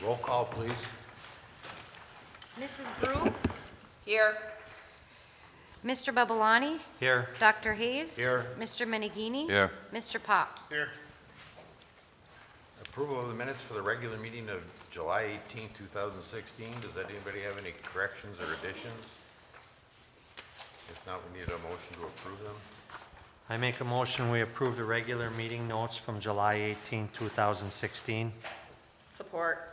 Roll call, please. Mrs. Brew? Here. Mr. Babalani? Here. Dr. Hayes? Here. Mr. Menigini? Here. Mr. Pop? Here. Approval of the minutes for the regular meeting of July 18, 2016. Does anybody have any corrections or additions? If not, we need a motion to approve them. I make a motion we approve the regular meeting notes from July 18, 2016. Support.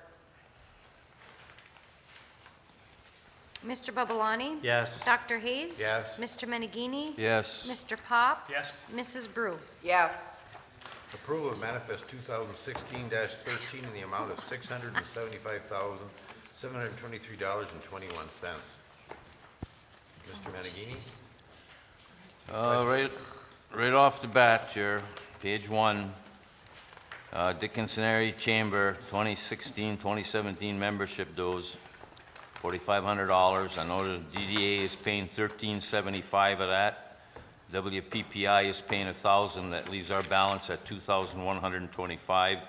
Mr. Babalani? Yes. Dr. Hayes? Yes. Mr. Menigini? Yes. Mr. Pop? Yes. Mrs. Brew? Yes. Approval of manifest 2016-13 in the amount of $675,723.21. Mr. Menigini? Right off the bat here, page 1, Dickinson Area Chamber 2016-2017 membership dues, $4,500. I know the DDA is paying $1,375 of that. WPPI is paying $1,000. That leaves our balance at $2,125.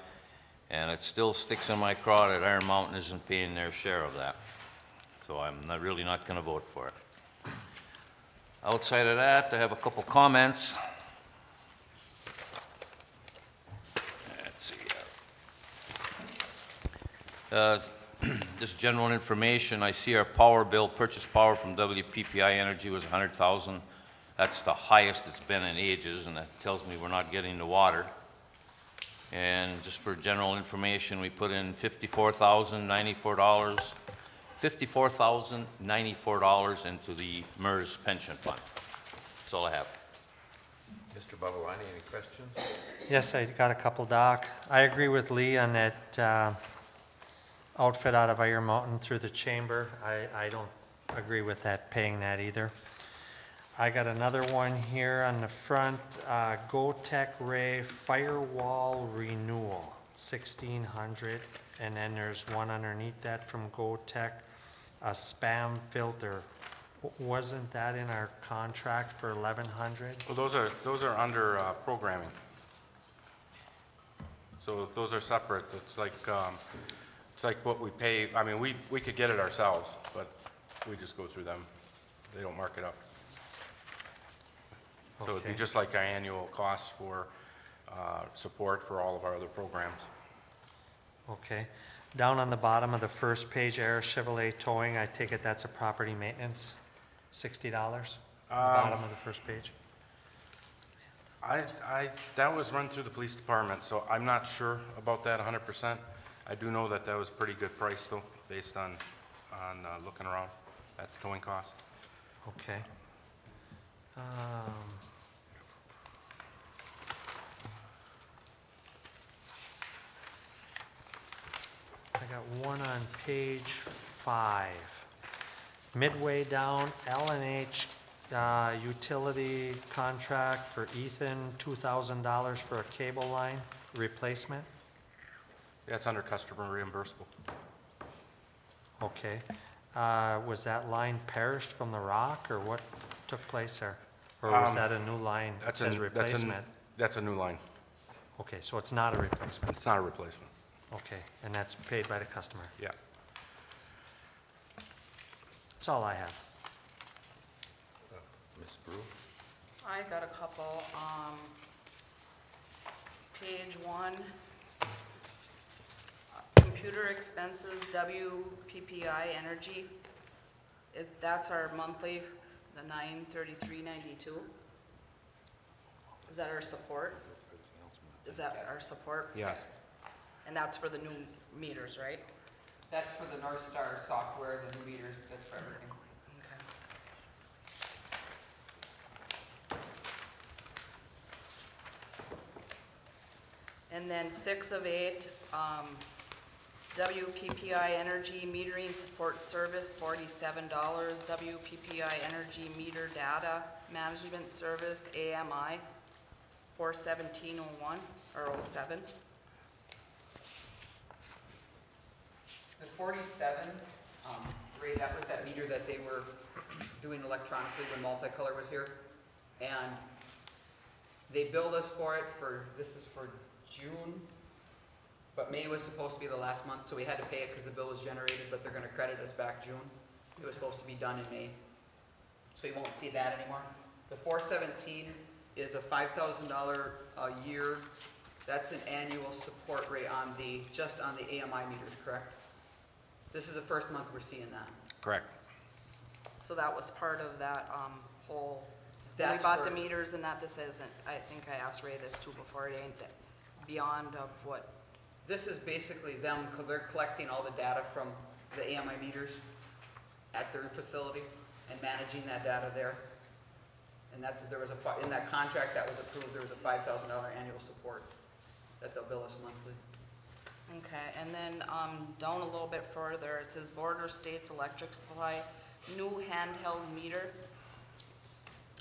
And it still sticks in my craw that Iron Mountain isn't paying their share of that. So I'm really not going to vote for it. Outside of that, I have a couple comments. Let's see. Just general information, I see our power bill, purchase power from WPPI Energy was $100,000. That's the highest it's been in ages, and that tells me we're not getting the water. And just for general information, we put in $54,094 into the MERS pension fund. That's all I have. Mr. Babalani, any questions? Yes, I got a couple, Doc. I agree with Lee on that outfit out of Iron Mountain through the chamber. I don't agree with that, paying that either. I got another one here on the front, GoTech Ray Firewall Renewal, $1,600. And then there's one underneath that from GoTech, a spam filter. Wasn't that in our contract for $1,100? Well, those are under programming. So those are separate. It's like what we pay. I mean, we could get it ourselves, but we just go through them. They don't mark it up. So it'd be Okay. just like our annual cost for support for all of our other programs. Okay. Down on the bottom of the first page, Air Chevrolet Towing, I take it that's a property maintenance, $60? The bottom of the first page? That was run through the police department, so I'm not sure about that 100%. I do know that was a pretty good price though, based on looking around at the towing costs. Okay. I got one on page 5. Midway down, L&H utility contract for Ethan, $2,000 for a cable line replacement. That's under customer reimbursable. Okay. Was that line perished from the rock, or what took place there? Or was that a new line that says replacement? That's a new line. Okay, so it's not a replacement. It's not a replacement. Okay, and that's paid by the customer. Yeah. That's all I have. Ms. Brew? I got a couple. Page 1. Computer expenses, WPPI Energy. That's our monthly, the $933.92. Is that our support? Is that our support? Yeah. And that's for the new meters, right? That's for the North Star software, the new meters, that's for everything. Okay. And then 6 of 8, WPPI Energy Metering Support Service, $47. WPPI Energy Meter Data Management Service, AMI, $417.01 or 07. The 47, Ray, that was that meter that they were doing electronically when Multicolor was here. And they billed us for it this is for June But May was supposed to be the last month, so we had to pay it because the bill was generated, but they're gonna credit us back June. It was supposed to be done in May. So you won't see that anymore. The 417 is a $5,000 a year. That's an annual support rate on just on the AMI meters, correct? This is the first month we're seeing that. Correct. So that was part of that, whole, when we That's bought the for- meters and that, this isn't, I think I asked Ray this too before, it ain't that, beyond of what, This is basically them, they're collecting all the data from the AMI meters at their facility and managing that data there. And in that contract that was approved, there was a $5,000 annual support that they'll bill us monthly. okay, and then, down a little bit further, it says Border States Electric Supply, new handheld meter.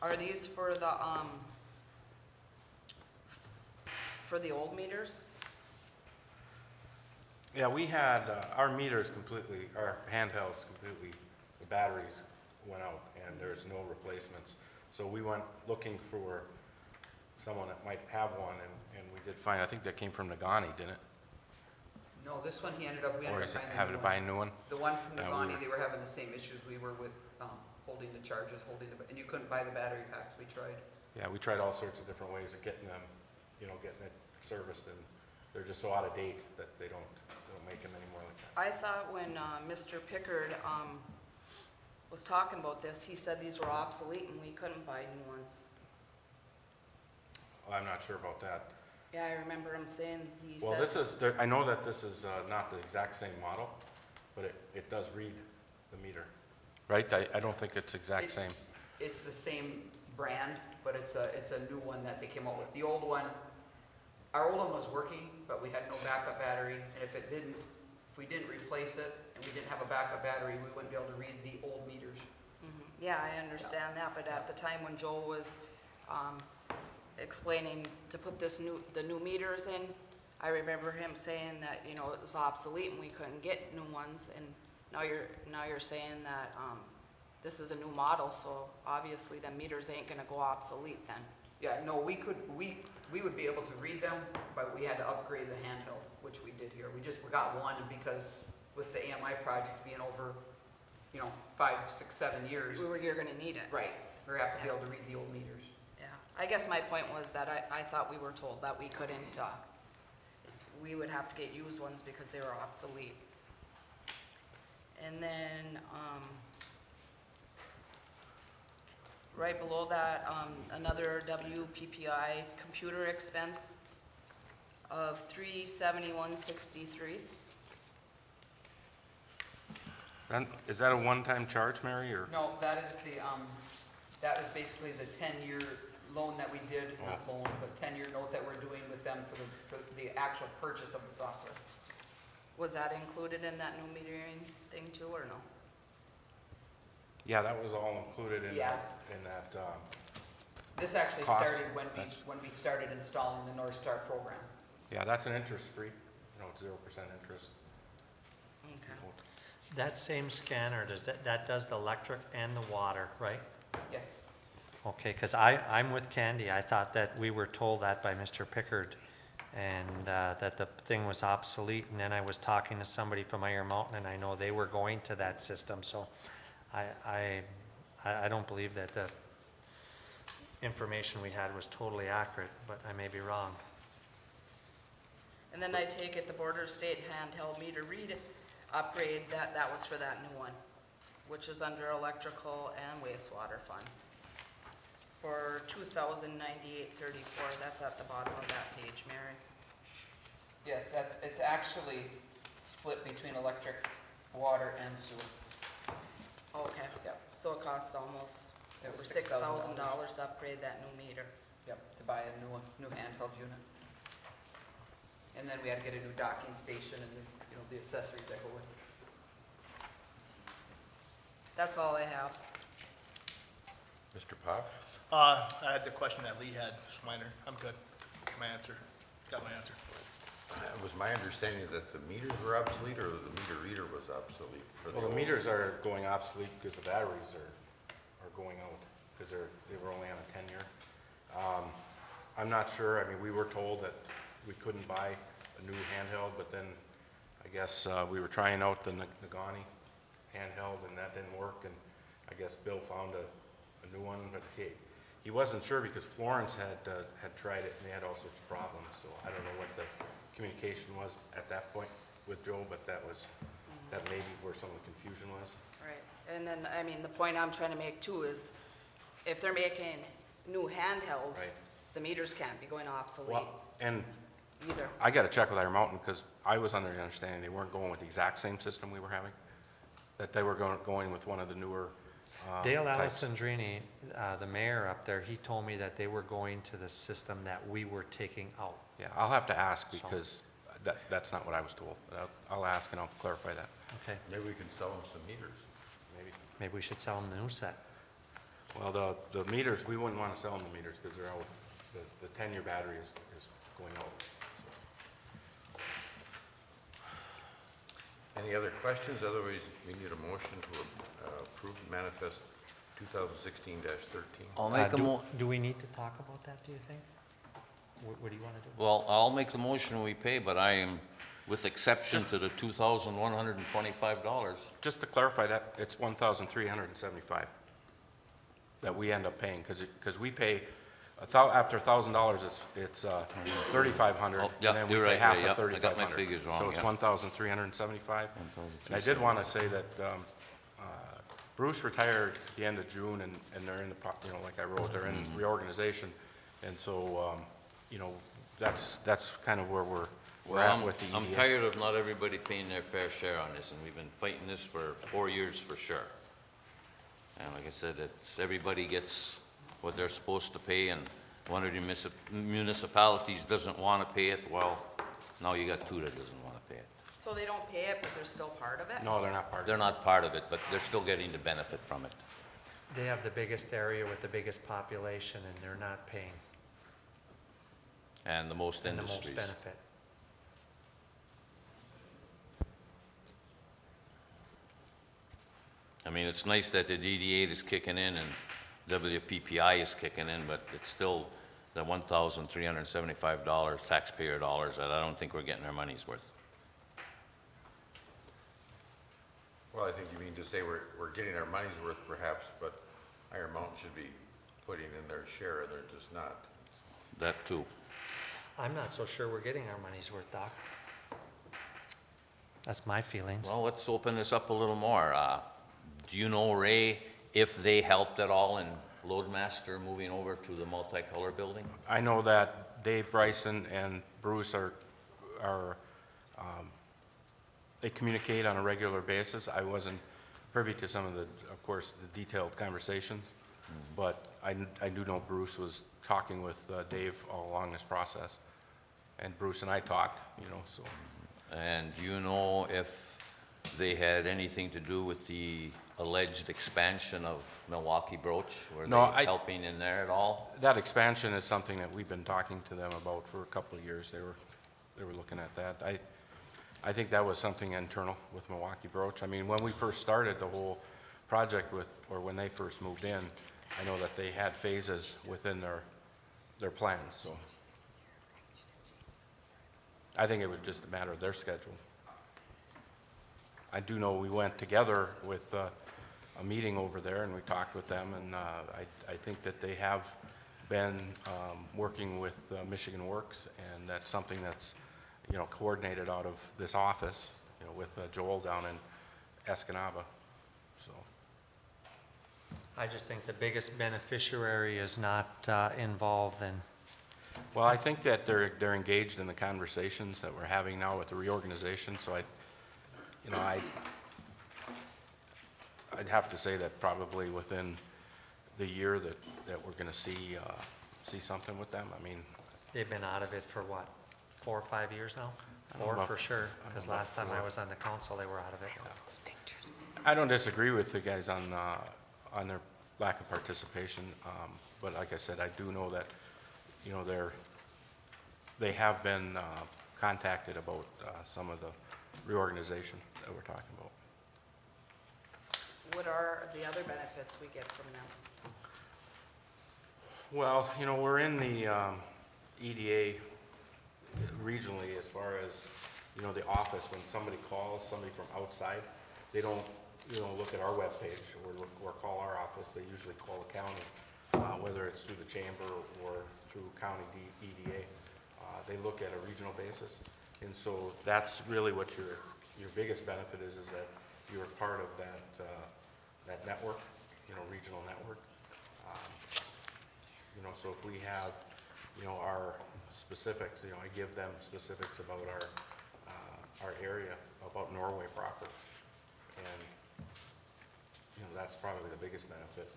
Are these for the old meters? Yeah, we had, our meters completely, our handhelds completely, the batteries went out and there's no replacements. So we went looking for someone that might have one and we did find, I think that came from Nagani, didn't it? No, this one, we ended up Or is it finding having the to buy a one. new one? The one from Yeah, Nagani, they were having the same issues we were with, holding the charges, and you couldn't buy the battery packs, we tried. Yeah, we tried all sorts of different ways of getting them, getting it serviced, and they're just so out of date that they don't make them anymore like that. I thought when, Mr. Pickard, was talking about this, he said these were obsolete and we couldn't buy new ones. Well, I'm not sure about that. Yeah, I remember him saying, he said. Well, I know that this is not the exact same model, but it does read the meter, right? I don't think it's exact same. It's the same brand, but it's a new one that they came out with. The old one, our old one was working, but we had no backup battery, and if we didn't replace it, and we didn't have a backup battery, we wouldn't be able to read the old meters. Mhm. Yeah, I understand that, but at the time when Joel was, explaining to put the new meters in, I remember him saying that, it was obsolete and we couldn't get new ones, and now you're saying that, this is a new model, so obviously the meters ain't gonna go obsolete then. Yeah, no, we would be able to read them, but we had to upgrade the handheld, which we did here. We got one, and because with the AMI project being over, 5, 6, 7 years, You're gonna need it. right, we're gonna have to be able to read the old meters. Yeah, I guess my point was that I thought we were told that we couldn't, we would have to get used ones because they were obsolete. And then, right below that, another WPPI computer expense of $371.63. And is that a one-time charge, Mary, or? No, that is basically the 10-year loan that we did, not loan, but 10-year note that we're doing with them for the actual purchase of the software. Was that included in that new metering thing too, or no? Yeah, that was all included in Yeah. that, This actually Cost, started when that's- we started installing the North Star program. yeah, that's an interest-free, 0% interest. Okay. That same scanner, that does the electric and the water, right? Yes. Okay, because I'm with Candy. I thought that we were told that by Mr. Pickard, and that the thing was obsolete, and then I was talking to somebody from Iron Mountain, and I know they were going to that system, so I don't believe that the information we had was totally accurate, but I may be wrong. And then I take it the Border State handheld meter read upgrade, that was for that new one, which is under electrical and wastewater fund. For $2,098.34, that's at the bottom of that page, Mary. Yes, it's actually split between electric, water, and sewer. Okay. Yep. So it costs almost It over was $6,000 to upgrade that new meter. Yep, to buy a new handheld unit. And then we had to get a new docking station and the accessories that go with it. That's all I have. Mr. Pop? I had the question that Lee had, just minor. I'm good. My answer. Got my answer. It was my understanding that the meters were obsolete, or the meter reader was obsolete for the Well, the old- meters are going obsolete because the batteries are going out, because they were only on a 10-year. I'm not sure, we were told that we couldn't buy a new handheld, but then I guess we were trying out the Nagani handheld, and that didn't work, and I guess Bill found a new one, but he wasn't sure because Florence had tried it, and they had all sorts of problems, so I don't know what the communication was at that point with Joe, but that may be where some of the confusion was. Right, and then, I mean, the point I'm trying to make too is, if they're making new handhelds, Right. the meters can't be going obsolete Well, and either. I gotta check with Iron Mountain, because I was under the understanding they weren't going with the exact same system we were having, that they were going with one of the newer Dale types. Alessandrini, the mayor up there, he told me that they were going to the system that we were taking out. Yeah, I'll have to ask, So- because that's not what I was told. But I'll ask and I'll clarify that, Okay, Maybe we can sell them some meters. maybe. maybe we should sell them the new set. Well, the meters, we wouldn't want to sell them the meters, because they're out, the 10-year battery is going out. Any other questions? Otherwise, we need a motion to approve manifest 2016-13. I'll make a Do we need to talk about that, do you think? What do you want to do? well, I'll make the motion we pay, but I am, with exception to the $2,125. Just to clarify that, it's 1,375 that we end up paying, because we pay, after $1,000, it's 3,500. Oh, yeah, And then we you're pay right, half yeah, of yeah, I got my 3,500. figures wrong, So it's yeah. 1,375. And I did want to say that Bruce retired at the end of June, and they're in the, like I wrote, they're in reorganization. And so, that's kind of where we're Well, at with the E I'm EDA. tired of not everybody paying their fair share on this, and we've been fighting this for 4 years for sure. And like I said, everybody gets what they're supposed to pay, and one of the municipalities doesn't want to pay it, well, now you got two that doesn't want to pay it. So they don't pay it, but they're still part of it? No, they're not part of it. They're not part of it, but they're still getting the benefit from it. They have the biggest area with the biggest population, and they're not paying And the most and the most industries. benefit. I mean, it's nice that the DD8 is kicking in and WPPI is kicking in, but it's still the $1,375 taxpayer dollars that I don't think we're getting our money's worth. Well, I think you mean to say we're getting our money's worth perhaps, but Iron Mountain should be putting in their share, and they're just not. That too. I'm not so sure we're getting our money's worth, Doc. That's my feelings. Well, let's open this up a little more. Do you know, Ray, if they helped at all in Loadmaster moving over to the multicolor building? I know that Dave Bryson and Bruce are they communicate on a regular basis. I wasn't privy to some of the, of course, the detailed conversations, but I do know Bruce was talking with Dave all along this process, and Bruce and I talked, so. And do you know if they had anything to do with the alleged expansion of Milwaukee Broach? Were No, they helping in there at all? That expansion is something that we've been talking to them about for a couple of years. They were looking at that. I think that was something internal with Milwaukee Broach. I mean, when we first started the whole project or when they first moved in, I know that they had phases within their plans, so. I think it was just a matter of their schedule. I do know we went together with a meeting over there, and we talked with them, and I think that they have been working with Michigan Works, and that's something that's, coordinated out of this office, with Joel down in Escanaba, so. I just think the biggest beneficiary is not involved in. Well, I think that they're engaged in the conversations that we're having now with the reorganization, so I'd have to say that probably within the year that we're gonna see something with them. I mean, They've been out of it for what, 4 or 5 years now? I don't 4 know. for sure, I because don't know, last time I 4. was on the council, they were out of it. I don't disagree with the guys on their lack of participation, but like I said, I do know that, they have been contacted about some of the reorganization that we're talking about. What are the other benefits we get from them? Well, we're in the EDA regionally, as far as, you know, the office, when somebody calls, somebody from outside, they don't, you know, look at our webpage or call our office. They usually call the county, whether it's through the chamber or through county EDA. They look at a regional basis. And so that's really what your biggest benefit is that you're part of that network, you know, regional network. You know, so if we have, you know, our specifics, you know, I give them specifics about our area, about Norway proper. And, you know, that's probably the biggest benefit.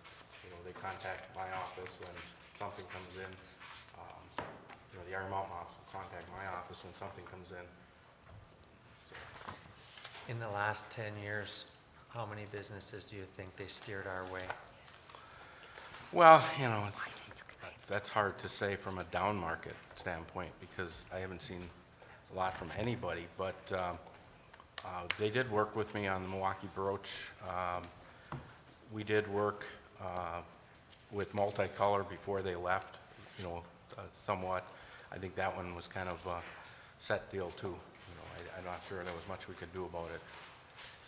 You know, they contact my office when something comes in. You know, the Iron Mountain office will contact my office when something comes in. So, In the last 10 years, how many businesses do you think they steered our way? well, you know, that's hard to say from a down market standpoint because I haven't seen a lot from anybody, but they did work with me on the Milwaukee Brooch. We did work with Multicolor before they left, you know, somewhat. I think that one was kind of a set deal too. You know, I'm not sure there was much we could do about it.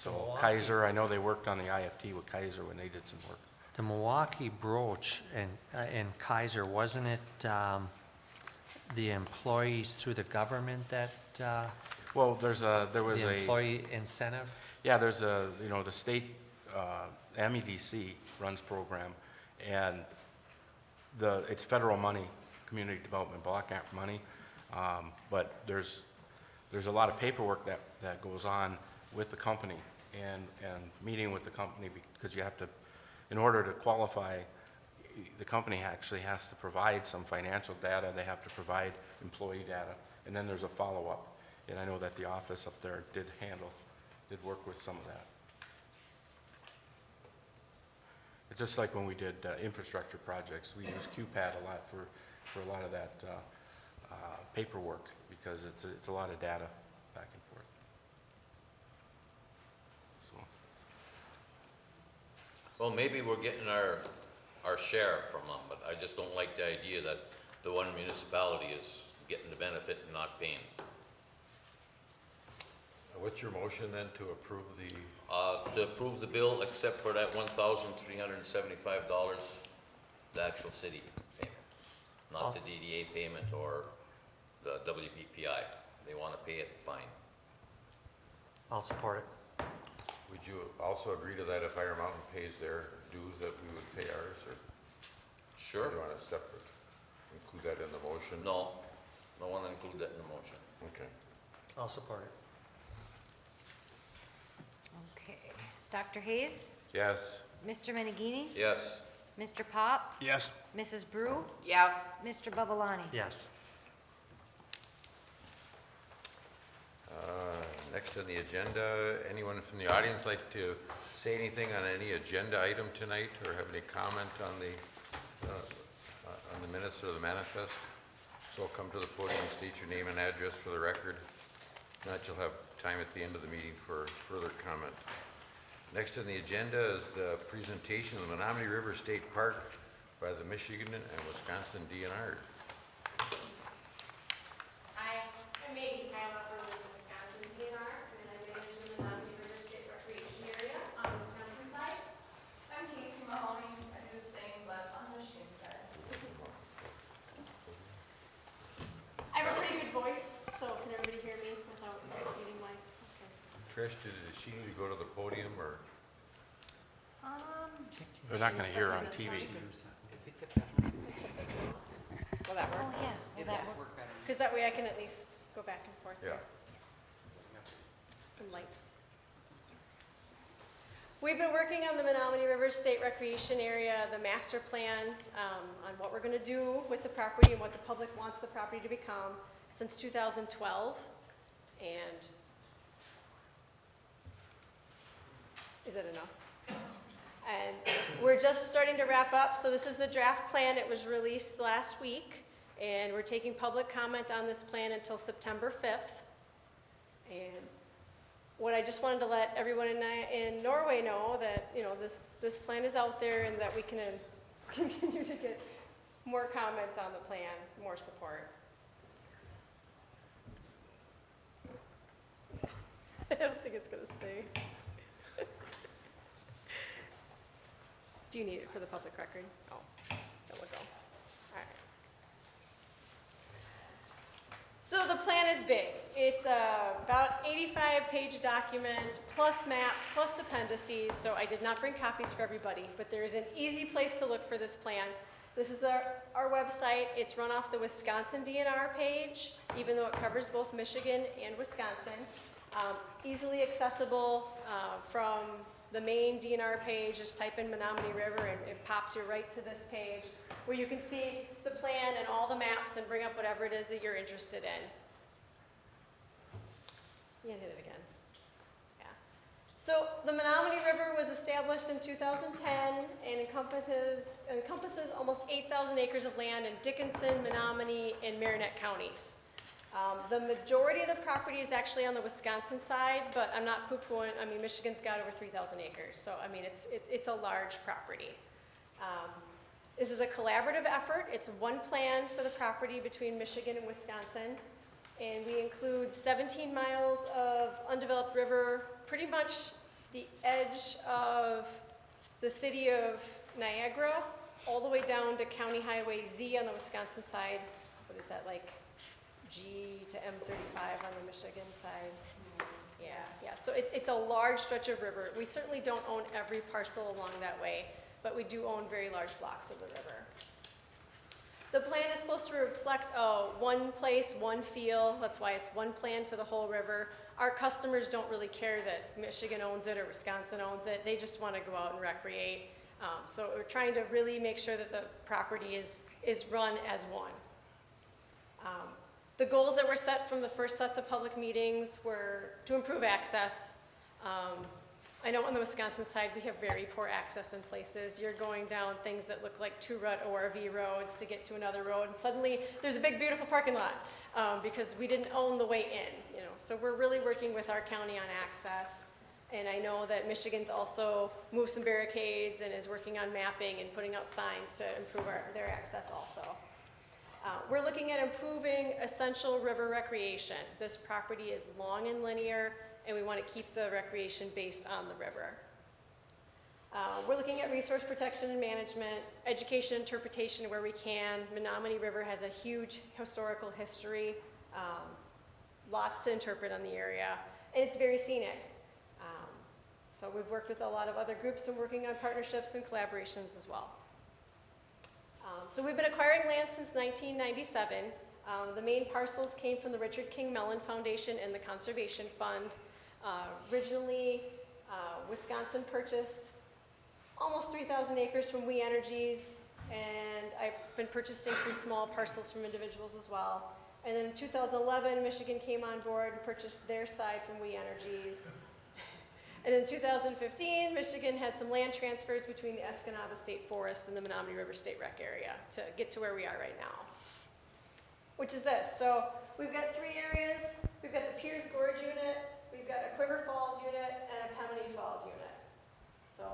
So Milwaukee- Kaiser, I know they worked on the IFT with Kaiser when they did some work. The Milwaukee Brooch and Kaiser, wasn't it the employees through the government that, Well, there was the a, employee incentive? yeah, there's a, you know, the state, MEDC runs program, and it's federal money, community development block grant money, but there's a lot of paperwork that goes on with the company and meeting with the company because you have to, in order to qualify, the company actually has to provide some financial data, they have to provide employee data, and then there's a follow-up. And I know that the office up there did work with some of that. It's just like when we did infrastructure projects, we used QPAD a lot for a lot of that paperwork because it's a lot of data back and forth. So. Well, maybe we're getting our share from them, but I just don't like the idea that the one municipality is getting the benefit and not paying. What's your motion then to approve the, To approve the bill, except for that $1,375, the actual city payment, not the DDA payment or the WBPI. They want to pay it, fine. I'll support it. would you also agree to that if Iron Mountain pays their dues that we would pay ours, or Sure. do you want to separate, include that in the motion? No, I want to include that in the motion. Okay. I'll support it. Okay. Dr. Hayes? Yes. Mr. Menegini? Yes. Mr. Pop? Yes. Mrs. Brew? Yes. Mr. Babalani? Yes. Next on the agenda, anyone from the audience like to say anything on any agenda item tonight or have any comment on the minutes or the manifest? So come to the podium and state your name and address for the record. If not, you'll have time at the end of the meeting for further comment. Next on the agenda is the presentation of the Menominee River State Park by the Michigan and Wisconsin DNR. Hi, I'm Megan Kyla from the Wisconsin DNR, and I manage the Menominee River State Recreation Area on the Wisconsin side. I'm Casey Mahoney, I do the same, but on the Michigan side. I have a pretty good voice, so can everybody hear me without needing my, okay. Trish, does she need to go to the podium or? They're not going to hear on TV. If you tip that one, Will that work? Oh, yeah. Will it'll that just work? work better. Because that way I can at least go back and forth. Yeah. Some lights. We've been working on the Menominee River State Recreation Area, the master plan, on what we're gonna do with the property and what the public wants the property to become since 2012. And is that enough? And we're just starting to wrap up, so this is the draft plan. It was released last week, and we're taking public comment on this plan until September 5th. And what I just wanted to let everyone in Norway know that, you know, this plan is out there and that we can continue to get more comments on the plan, more support. I don't think it's gonna stay. Do you need it for the public record? Oh, that will go. All right. So the plan is big. It's about 85-page document, plus maps, plus appendices, so I did not bring copies for everybody, but there is an easy place to look for this plan. This is our website. It's run off the Wisconsin DNR page, even though it covers both Michigan and Wisconsin. Easily accessible from the main DNR page. Just type in Menominee River and it pops you right to this page where you can see the plan and all the maps and bring up whatever it is that you're interested in. Yeah, hit it again. Yeah. So the Menominee River was established in 2010 and encompasses almost 8,000 acres of land in Dickinson, Menominee, and Marinette counties. The majority of the property is actually on the Wisconsin side, but I'm not poo-pooing. I mean, Michigan's got over 3,000 acres, so I mean, it's a large property. This is a collaborative effort. It's one plan for the property between Michigan and Wisconsin, and we include 17 miles of undeveloped river, pretty much the edge of the city of Niagara, all the way down to County Highway Z on the Wisconsin side. What is that, like G to M35 on the Michigan side? Yeah. So it's a large stretch of river. We certainly don't own every parcel along that way, but we do own very large blocks of the river. The plan is supposed to reflect one place, one feel. That's why it's one plan for the whole river. Our customers don't really care that Michigan owns it or Wisconsin owns it. They just want to go out and recreate. So we're trying to really make sure that the property is run as one. The goals that were set from the first sets of public meetings were to improve access. I know on the Wisconsin side, we have very poor access in places. You're going down things that look like two-rut ORV roads to get to another road, and suddenly there's a big, beautiful parking lot because we didn't own the way in, you know. So we're really working with our county on access. And I know that Michigan's also moved some barricades and is working on mapping and putting out signs to improve their access also. We're looking at improving essential river recreation. This property is long and linear, and we want to keep the recreation based on the river. We're looking at resource protection and management, education interpretation where we can. Menominee River has a huge historical history, lots to interpret on the area, and it's very scenic. So we've worked with a lot of other groups and working on partnerships and collaborations as well. So we've been acquiring land since 1997. The main parcels came from the Richard King Mellon Foundation and the Conservation Fund. Originally, Wisconsin purchased almost 3,000 acres from We Energies, and I've been purchasing some small parcels from individuals as well. And then in 2011, Michigan came on board and purchased their side from We Energies. And in 2015, Michigan had some land transfers between the Escanaba State Forest and the Menominee River State Rec area to get to where we are right now, which is this. So we've got three areas. We've got the Piers Gorge unit, we've got a Quiver Falls unit, and a Pemmican Falls unit. So,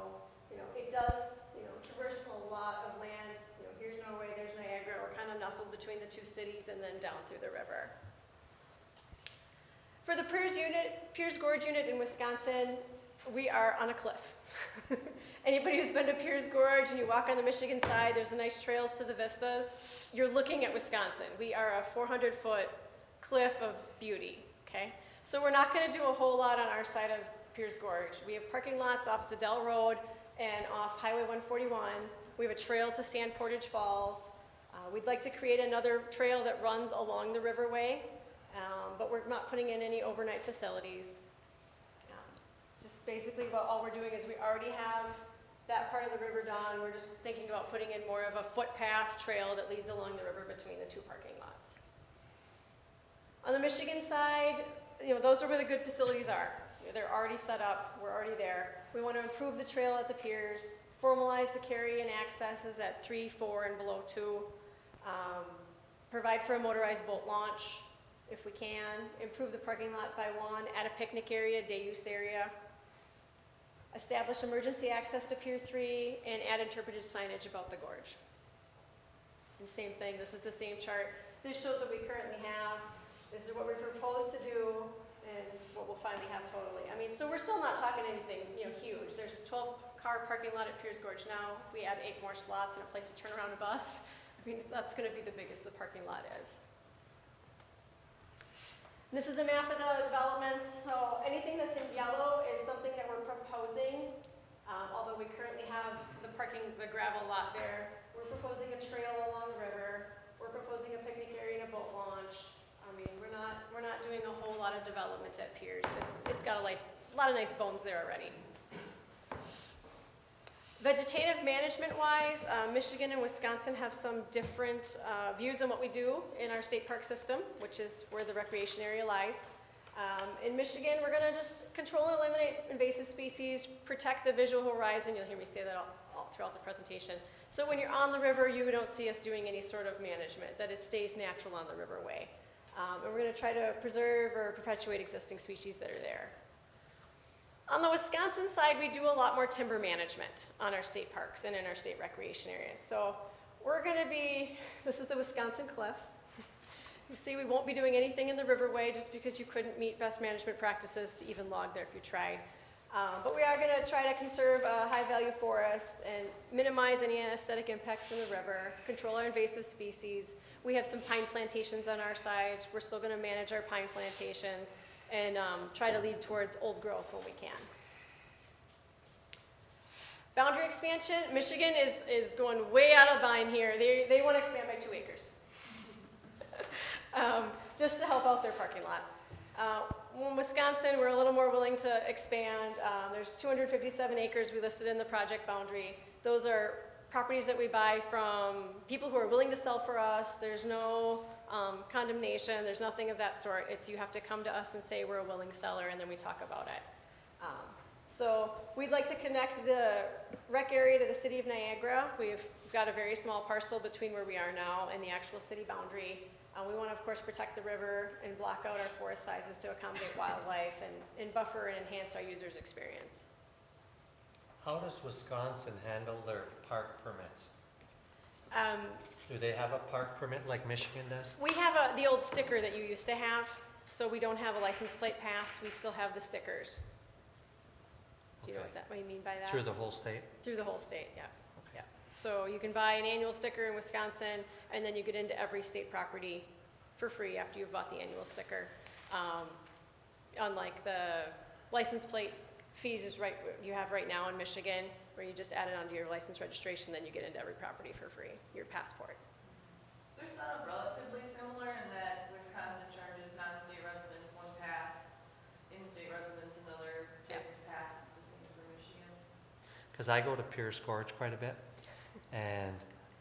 you know, it does, you know, traverse a lot of land. You know, here's Norway, there's Niagara. We're kind of nestled between the two cities and then down through the river. For the Piers Gorge unit in Wisconsin, we are on a cliff. Anybody who's been to Piers Gorge and you walk on the Michigan side, there's the nice trails to the vistas. You're looking at Wisconsin. We are a 400-foot cliff of beauty, okay? So we're not gonna do a whole lot on our side of Piers Gorge. We have parking lots off Zadell Road and off Highway 141. We have a trail to Sand Portage Falls. We'd like to create another trail that runs along the riverway, but we're not putting in any overnight facilities. Just basically all we're doing is we already have that part of the river done. We're just thinking about putting in more of a footpath trail that leads along the river between the two parking lots. On the Michigan side, you know, those are where the good facilities are. You know, they're already set up, we're already there. We want to improve the trail at the piers, formalize the carry and accesses at 3, 4, and below 2, provide for a motorized boat launch if we can, improve the parking lot by 1, add a picnic area, day use area, establish emergency access to Pier 3, and add interpreted signage about the gorge. And same thing, this is the same chart. This shows what we currently have. This is what we propose to do. and what we'll finally have totally. I mean, so we're still not talking anything, huge. There's 12-car parking lot at Piers Gorge now. If we add 8 more slots and a place to turn around a bus, I mean, that's gonna be the biggest the parking lot is. This is a map of the developments, so anything that's in yellow is something that we're proposing. Although we currently have the gravel lot there. We're proposing a trail along the river. We're proposing a picnic area and a boat launch. I mean, we're not doing a whole lot of development at Piers. It's got a lot of nice bones there already. Vegetative management-wise, Michigan and Wisconsin have some different views on what we do in our state park system, which is where the recreation area lies. In Michigan, we're gonna just control and eliminate invasive species, protect the visual horizon. You'll hear me say that all throughout the presentation. So when you're on the river, you don't see us doing any sort of management, that it stays natural on the riverway. And we're gonna try to preserve or perpetuate existing species that are there. On the Wisconsin side, we do a lot more timber management on our state parks and in our state recreation areas. So this is the Wisconsin cliff. You see, we won't be doing anything in the riverway just because you couldn't meet best management practices to even log there if you tried. But we are gonna try to conserve a high-value forest and minimize any aesthetic impacts from the river, control our invasive species. We have some pine plantations on our side. We're still gonna manage our pine plantations and try to lead towards old growth when we can. Boundary expansion, Michigan is going way out of line here. They want to expand by 2 acres. Just to help out their parking lot. In Wisconsin, we're a little more willing to expand. There's 257 acres we listed in the project boundary. Those are properties that we buy from people who are willing to sell for us. There's no condemnation, there's nothing of that sort. It's you have to come to us and say we're a willing seller, and then we talk about it. So we'd like to connect the rec area to the city of Niagara. We've got a very small parcel between where we are now and the actual city boundary. We want to, of course, protect the river and block out our forest sizes to accommodate wildlife and buffer and enhance our users' experience. How does Wisconsin handle their park permits? Do they have a park permit like Michigan does? We have the old sticker that you used to have, so we don't have a license plate pass. We still have the stickers. Do you know what you mean by that? Through the whole state? Through the whole state, yeah. Yeah. So you can buy an annual sticker in Wisconsin, and then you get into every state property for free after you've bought the annual sticker. Unlike the license plate fees you have right now in Michigan, where you just add it onto your license registration, then you get into every property for free, your passport. They're set up relatively similar in that Wisconsin charges non-state residents 1 pass, in-state residents another type of pass. It's the same for Michigan. Because I go to Piers Gorge quite a bit, and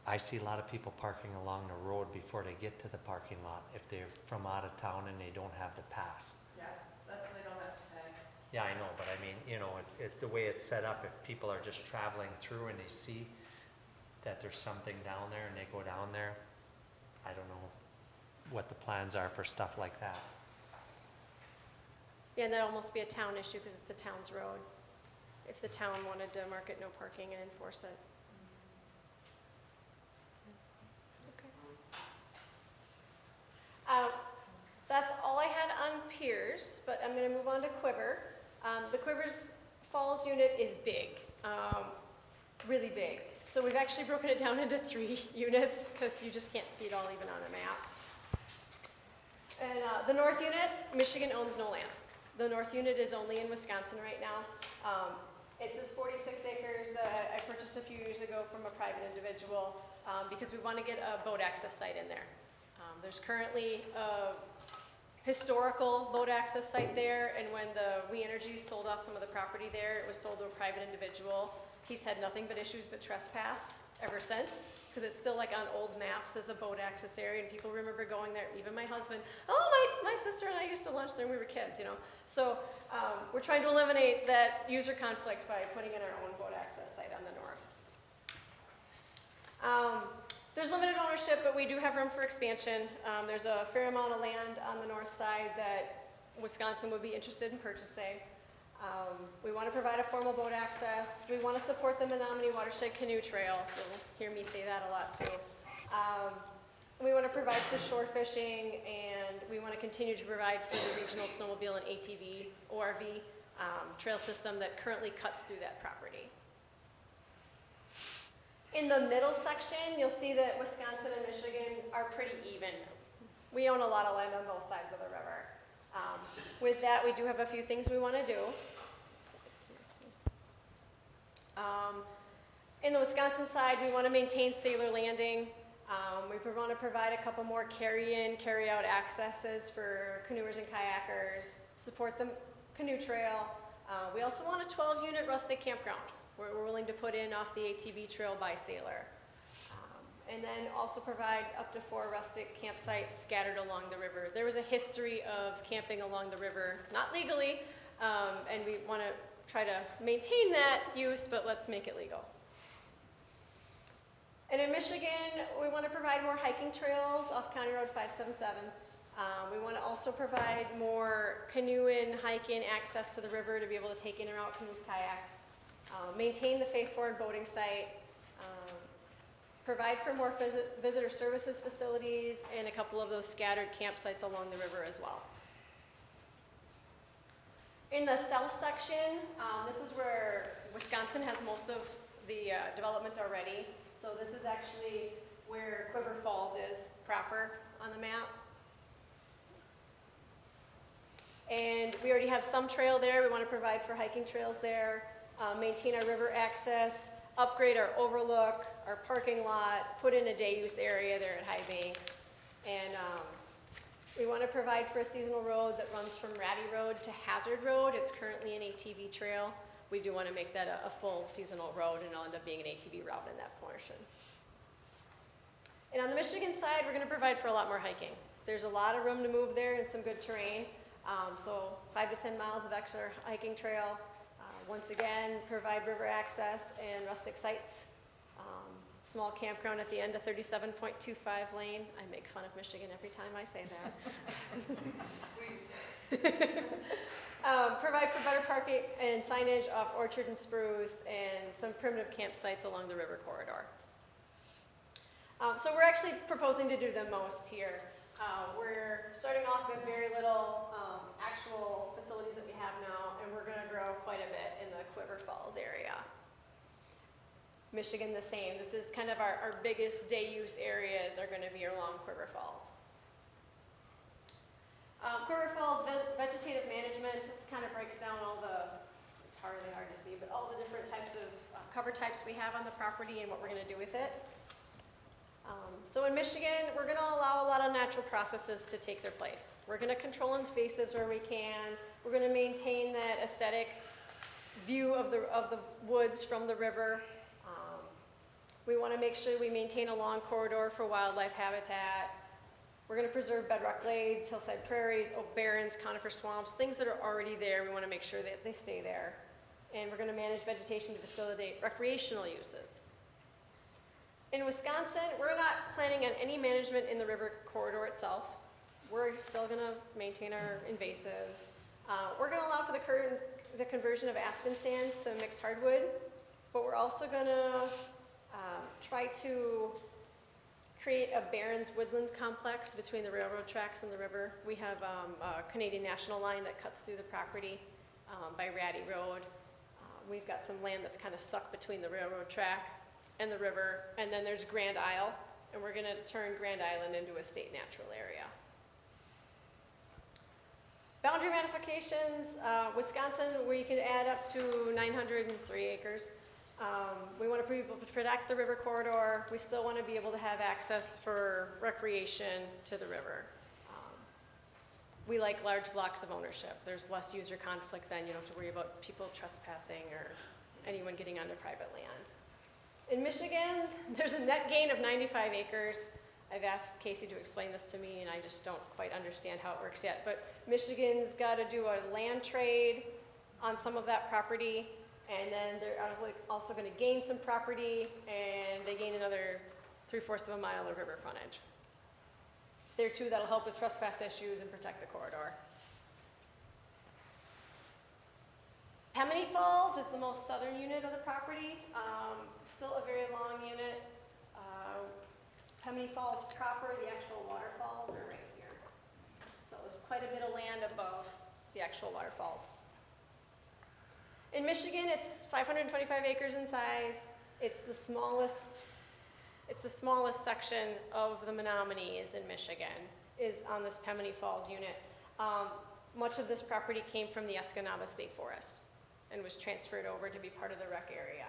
I see a lot of people parking along the road before they get to the parking lot if they're from out of town and they don't have the pass. Yeah, that's so they don't have to pay. Yeah, I know, but I mean, the way it's set up, if people are just traveling through and they see that there's something down there and they go down there, I don't know what the plans are for stuff like that. Yeah, and that'll almost be a town issue because it's the town's road. If the town wanted to mark it no parking and enforce it. Okay. That's all I had on Piers, but I'm going to move on to Quiver. The Quiver's Falls unit is big, really big. So we've actually broken it down into 3 units because you just can't see it all even on a map. And the North unit, Michigan owns no land. The North unit is only in Wisconsin right now. It's this 46 acres that I purchased a few years ago from a private individual because we want to get a boat access site in there. There's currently a historical boat access site there, and when the We Energies sold off some of the property there, it was sold to a private individual. He's had nothing but issues but trespass ever since, because it's still like on old maps as a boat access area, and people remember going there, even my husband, oh, my sister and I used to lunch there when we were kids, So we're trying to eliminate that user conflict by putting in our own boat access site on the north. There's limited ownership, but we do have room for expansion. There's a fair amount of land on the north side that Wisconsin would be interested in purchasing. We want to provide a formal boat access. We want to support the Menominee Watershed Canoe Trail. You'll hear me say that a lot too. We want to provide for shore fishing, and we want to continue to provide for the regional snowmobile and ATV, ORV trail system that currently cuts through that property. In the middle section, you'll see that Wisconsin and Michigan are pretty even. We own a lot of land on both sides of the river. With that, we do have a few things we want to do. In the Wisconsin side, we want to maintain Sailor Landing. We want to provide a couple more carry-in, carry-out accesses for canoers and kayakers, support the canoe trail. We also want a 12-unit rustic campground where we're willing to put in off the ATV trail by Sailor. And then also provide up to 4 rustic campsites scattered along the river. There was a history of camping along the river, not legally, and we want to try to maintain that use, but let's make it legal. And in Michigan, we want to provide more hiking trails off County Road 577. We want to also provide more canoe-in, hike-in access to the river to be able to take in and out canoes, kayaks. Maintain the Faithborn boating site. Provide for more visitor services facilities and a couple of those scattered campsites along the river as well. In the south section, this is where Wisconsin has most of the development already. So this is actually where Quiver Falls is proper on the map. And we already have some trail there. We want to provide for hiking trails there, maintain our river access, upgrade our overlook, our parking lot, put in a day use area there at High Banks. And we want to provide for a seasonal road that runs from Ratty Road to Hazard Road. It's currently an ATV trail. We do want to make that a full seasonal road, and it'll end up being an ATV route in that portion. And on the Michigan side, we're going to provide for a lot more hiking. There's a lot of room to move there and some good terrain. So 5 to 10 miles of extra hiking trail. Once again, provide river access and rustic sites. Small campground at the end of 37.25 lane. I make fun of Michigan every time I say that. Provide for better parking and signage off Orchard and Spruce and some primitive campsites along the river corridor. So we're actually proposing to do the most here. We're starting off with very little actual facilities that we have now, and we're going to grow quite a bit in the Quiver Falls area. Michigan the same. This is kind of our biggest day use areas are going to be along Quiver Falls. Quiver Falls vegetative management, this kind of breaks down all the, it's hard to see, but all the different types of cover types we have on the property and what we're going to do with it. So in Michigan, we're going to allow a lot of natural processes to take their place. We're going to control invasives where we can. We're going to maintain that aesthetic view of the woods from the river. We want to make sure we maintain a long corridor for wildlife habitat. We're going to preserve bedrock glades, hillside prairies, oak barrens, conifer swamps, things that are already there. We want to make sure that they stay there. And we're going to manage vegetation to facilitate recreational uses. In Wisconsin, we're not planning on any management in the river corridor itself. We're still going to maintain our invasives. We're going to allow for the conversion of aspen stands to mixed hardwood, but we're also going to try to create a Barrens woodland complex between the railroad tracks and the river. We have a Canadian National line that cuts through the property by Ratty Road. We've got some land that's kind of stuck between the railroad track and the river, and then there's Grand Isle, and we're going to turn Grand Island into a state natural area. Boundary modifications, Wisconsin, we can add up to 903 acres. We want to be able to protect the river corridor. We still want to be able to have access for recreation to the river. We like large blocks of ownership. There's less user conflict then. You don't have to worry about people trespassing or anyone getting onto private land. In Michigan, there's a net gain of 95 acres. I've asked Casey to explain this to me, and I just don't quite understand how it works yet. But Michigan's got to do a land trade on some of that property, and then they're also going to gain some property, and they gain another 3/4 of a mile of river frontage. There too, that'll help with trespass issues and protect the corridor. Pemmican Falls is the most southern unit of the property. Still a very long unit. Pemmican Falls proper, the actual waterfalls are right here. So there's quite a bit of land above the actual waterfalls. In Michigan, it's 525 acres in size. It's the smallest section of the Menominees in Michigan is on this Pemmican Falls unit. Much of this property came from the Escanaba State Forest and was transferred over to be part of the rec area.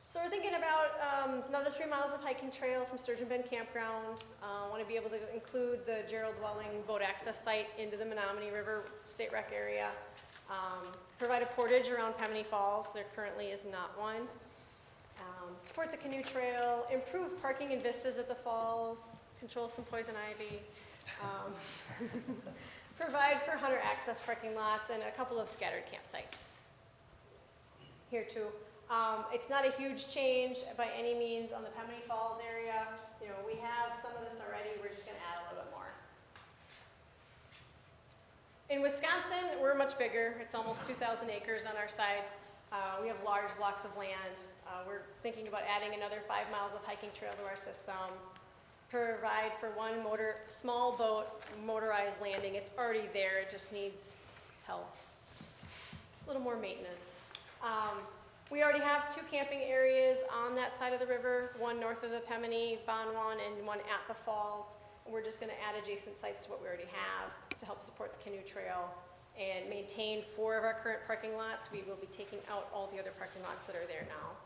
So we're thinking about another 3 miles of hiking trail from Sturgeon Bend Campground. Want to be able to include the Gerald Welling boat access site into the Menominee River State Rec area. Provide a portage around Pemmican Falls. There currently is not one. Support the canoe trail, improve parking and vistas at the falls, control some poison ivy. Provide for hunter access parking lots and a couple of scattered campsites. Here too. It's not a huge change by any means on the Pemmican Falls area. You know, we have some of this already, we're just gonna add a little bit more. In Wisconsin, we're much bigger. It's almost 2,000 acres on our side. We have large blocks of land. We're thinking about adding another 5 miles of hiking trail to our system. Provide for one small boat motorized landing. It's already there, it just needs help. A little more maintenance. We already have 2 camping areas on that side of the river, one north of the Pemmican, Bonwan, and one at the falls. And we're just gonna add adjacent sites to what we already have to help support the canoe trail and maintain 4 of our current parking lots. We will be taking out all the other parking lots that are there now.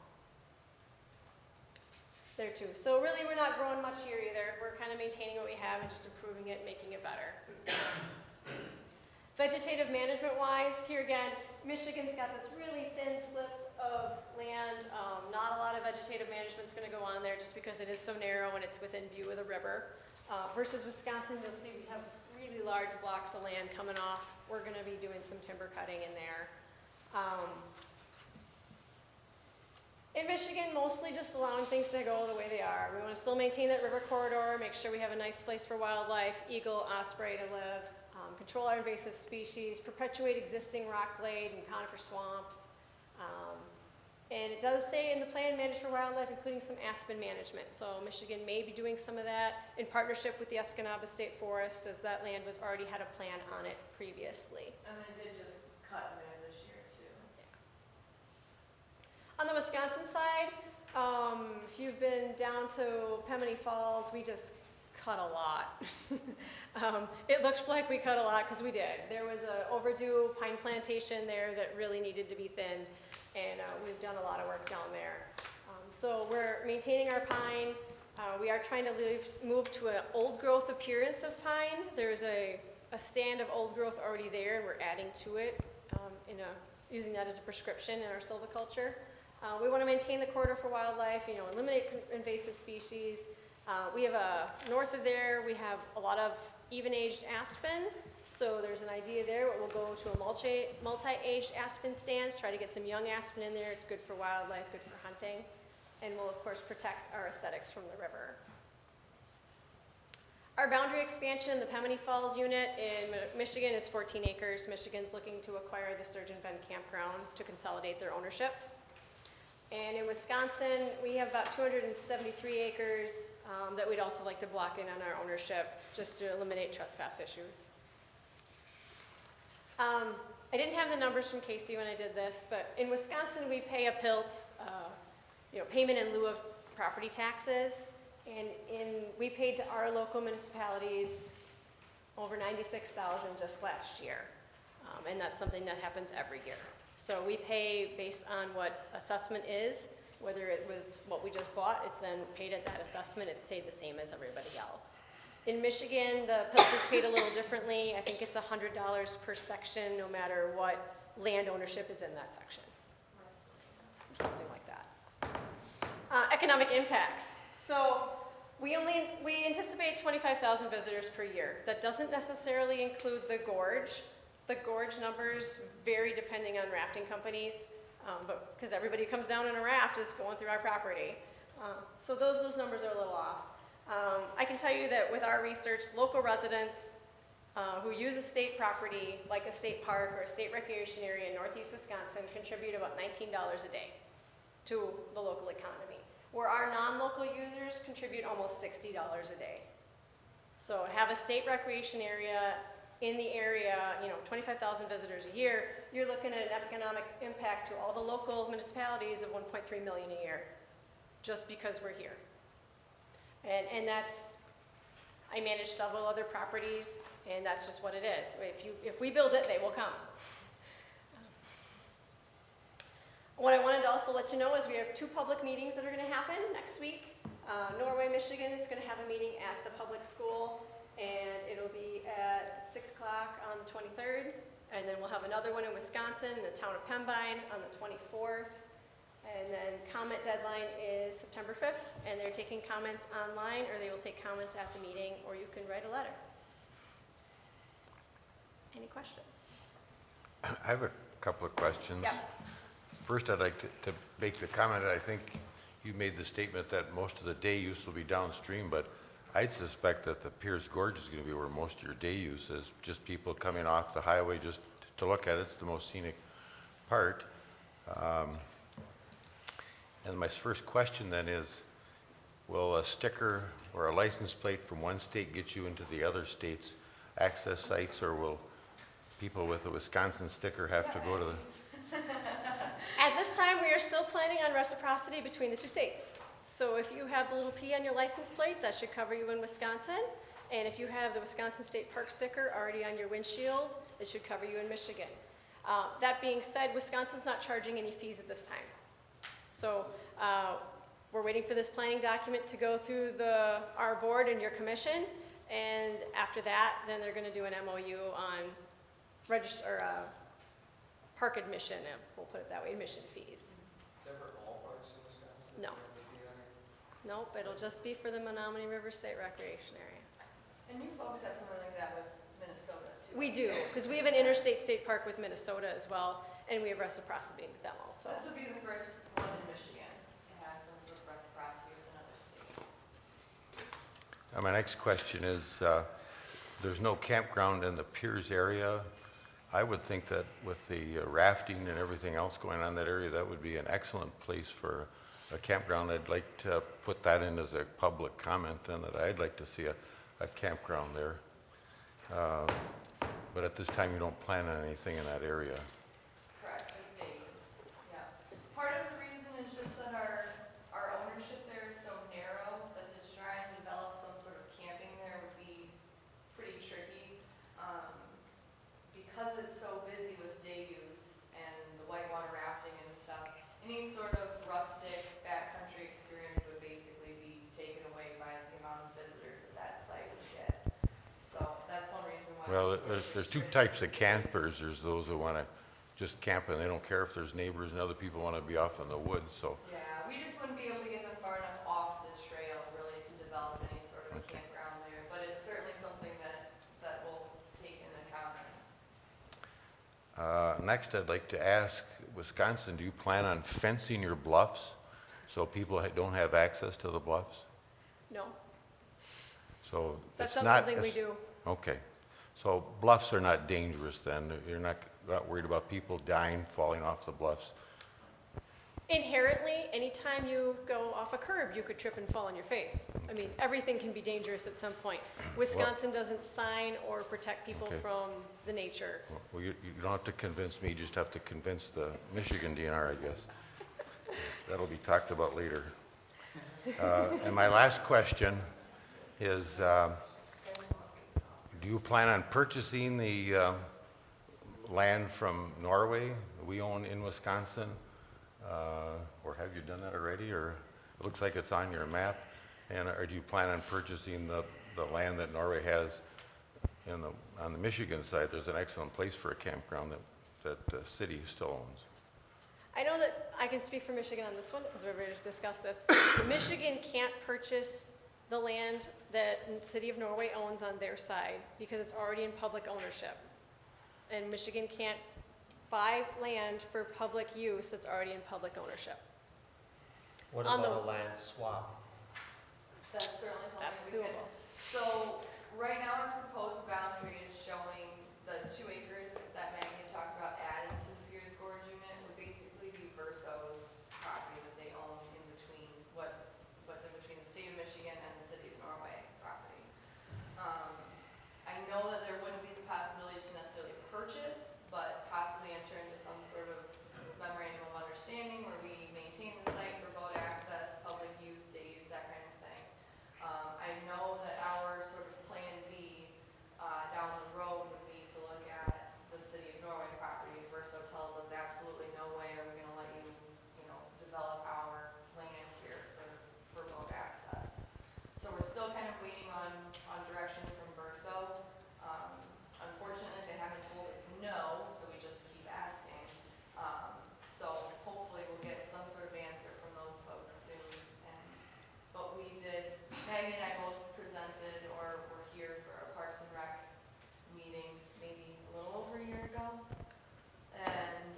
There too. So really we're not growing much here either. We're kind of maintaining what we have and just improving it, making it better. Vegetative management wise, here again, Michigan's got this really thin slip of land. Not a lot of vegetative management is going to go on there just because it is so narrow and it's within view of the river. Versus Wisconsin, you'll see we have really large blocks of land coming off. We're going to be doing some timber cutting in there. In Michigan, mostly just allowing things to go the way they are. We want to still maintain that river corridor, make sure we have a nice place for wildlife, eagle, osprey to live, control our invasive species, perpetuate existing rock glade and conifer swamps. And it does say in the plan, manage for wildlife, including some aspen management. So Michigan may be doing some of that in partnership with the Escanaba State Forest, as that land was already had a plan on it previously. And they did just cut there this year too. On the Wisconsin side, if you've been down to Pemmican Falls, we just cut a lot. It looks like we cut a lot because we did. There was an overdue pine plantation there that really needed to be thinned, and we've done a lot of work down there. So we're maintaining our pine. We are trying to move to an old growth appearance of pine. There's a stand of old growth already there, and we're adding to it, using that as a prescription in our silviculture. We want to maintain the corridor for wildlife, eliminate invasive species. We have north of there, we have a lot of even-aged aspen. So there's an idea there, we'll go to a multi-aged aspen stands, try to get some young aspen in there. It's good for wildlife, good for hunting. And we'll of course protect our aesthetics from the river. Our boundary expansion, the Pemmican Falls unit in Michigan is 14 acres. Michigan's looking to acquire the Sturgeon Bend Campground to consolidate their ownership. And in Wisconsin, we have about 273 acres that we'd also like to block in on our ownership just to eliminate trespass issues. I didn't have the numbers from Casey when I did this, but in Wisconsin, we pay a PILT, payment in lieu of property taxes. And we paid to our local municipalities over $96,000 just last year. And that's something that happens every year. So we pay based on what assessment is, whether it was what we just bought, it's then paid at that assessment, it's stayed the same as everybody else. In Michigan, the PILT is paid a little differently. I think it's $100 per section, no matter what land ownership is in that section. Something like that. Economic impacts. So we anticipate 25,000 visitors per year. That doesn't necessarily include the gorge. The gorge numbers vary depending on rafting companies, but because everybody who comes down in a raft is going through our property. So those numbers are a little off. I can tell you that with our research, local residents who use a state property, like a state park or a state recreation area in northeast Wisconsin, contribute about $19 a day to the local economy. where our non-local users contribute almost $60 a day. So have a state recreation area in the area, 25,000 visitors a year, you're looking at an economic impact to all the local municipalities of 1.3 million a year, just because we're here. And that's, I manage several other properties, and that's just what it is. If we build it, they will come. What I wanted to also let you know is we have 2 public meetings that are going to happen next week. Norway, Michigan is going to have a meeting at the public school, and it'll be at 6 o'clock on the 23rd. And then we'll have another one in Wisconsin, in the town of Pembine, on the 24th. And then comment deadline is September 5th, and they're taking comments online, or they will take comments at the meeting, or you can write a letter. Any questions? I have a couple of questions. Yeah. First, I'd like to make the comment, I think you made the statement that most of the day use will be downstream, but I'd suspect that the Pierce Gorge is going to be where most of your day use is, just people coming off the highway just to look at it. It's the most scenic part. And my first question then is, will a sticker or a license plate from one state get you into the other state's access sites, or will people with a Wisconsin sticker have to go to the... At this time, we are still planning on reciprocity between the 2 states. So if you have the little P on your license plate, that should cover you in Wisconsin. And if you have the Wisconsin State Park sticker already on your windshield, it should cover you in Michigan. That being said, Wisconsin's not charging any fees at this time. So we're waiting for this planning document to go through our board and your commission. And after that, then they're going to do an MOU on park admission, we'll put it that way, admission fees. Is that for all parks in Wisconsin? No. Nope, it'll just be for the Menominee River State Recreation Area. And you folks have something like that with Minnesota too? We do, because we have an interstate state park with Minnesota as well, and we have reciprocity with them also. This would be the first one in Michigan to have some sort of reciprocity with another state. My next question is, there's no campground in the Piers area. I would think that with the rafting and everything else going on in that area, that would be an excellent place for a campground. I'd like to put that in as a public comment, then, that I'd like to see a campground there. But at this time, you don't plan on anything in that area. Correct, the state is, yeah. Part of the reason is just that our ownership there is so narrow that to try and develop some sort of camping there would be pretty tricky. Because it's so busy with day use and the whitewater rafting and stuff, any sort of rustic backcountry experience would basically be taken away by the amount of visitors that site would get. So that's one reason why. Well, there's 2 types of campers. There's those who want to just camp and they don't care if there's neighbors, and other people want to be off in the woods, so. Yeah, we just wouldn't be able to get them far enough off the trail really to develop any sort of Okay. campground there, but it's certainly something that we'll take into account. Next, I'd like to ask, Wisconsin, do you plan on fencing your bluffs so people don't have access to the bluffs? No, So that's it's not not... something we do. Okay. So bluffs are not dangerous then? You're not worried about people dying, falling off the bluffs? Inherently, anytime you go off a curb, you could trip and fall on your face. I mean, everything can be dangerous at some point. Wisconsin doesn't sign or protect people Okay. from the nature. Well, you don't have to convince me, you just have to convince the Michigan DNR, I guess. That'll be talked about later. And my last question is, do you plan on purchasing the land from Norway we own in Wisconsin? Or have you done that already? Or it looks like it's on your map. Or do you plan on purchasing the land that Norway has on the Michigan side? There's an excellent place for a campground that the city still owns. I know that I can speak for Michigan on this one, because we've already discussed this. Michigan can't purchase the land that the city of Norway owns on their side, because it's already in public ownership. And Michigan can't buy land for public use that's already in public ownership. What On about the- a land swap? That's certainly That's something we could. suable. So, right now our proposed boundary is showing the 2 acres that Maggie had talked about adding to the Pierce Gorge unit would basically be Verso's property that they own in between what still kind of waiting on direction from Verso. Unfortunately, they haven't told us no, so we just keep asking. So hopefully we'll get some sort of answer from those folks soon. But we did, Maggie and I both presented or were here for a Parks and Rec meeting maybe a little over a year ago. And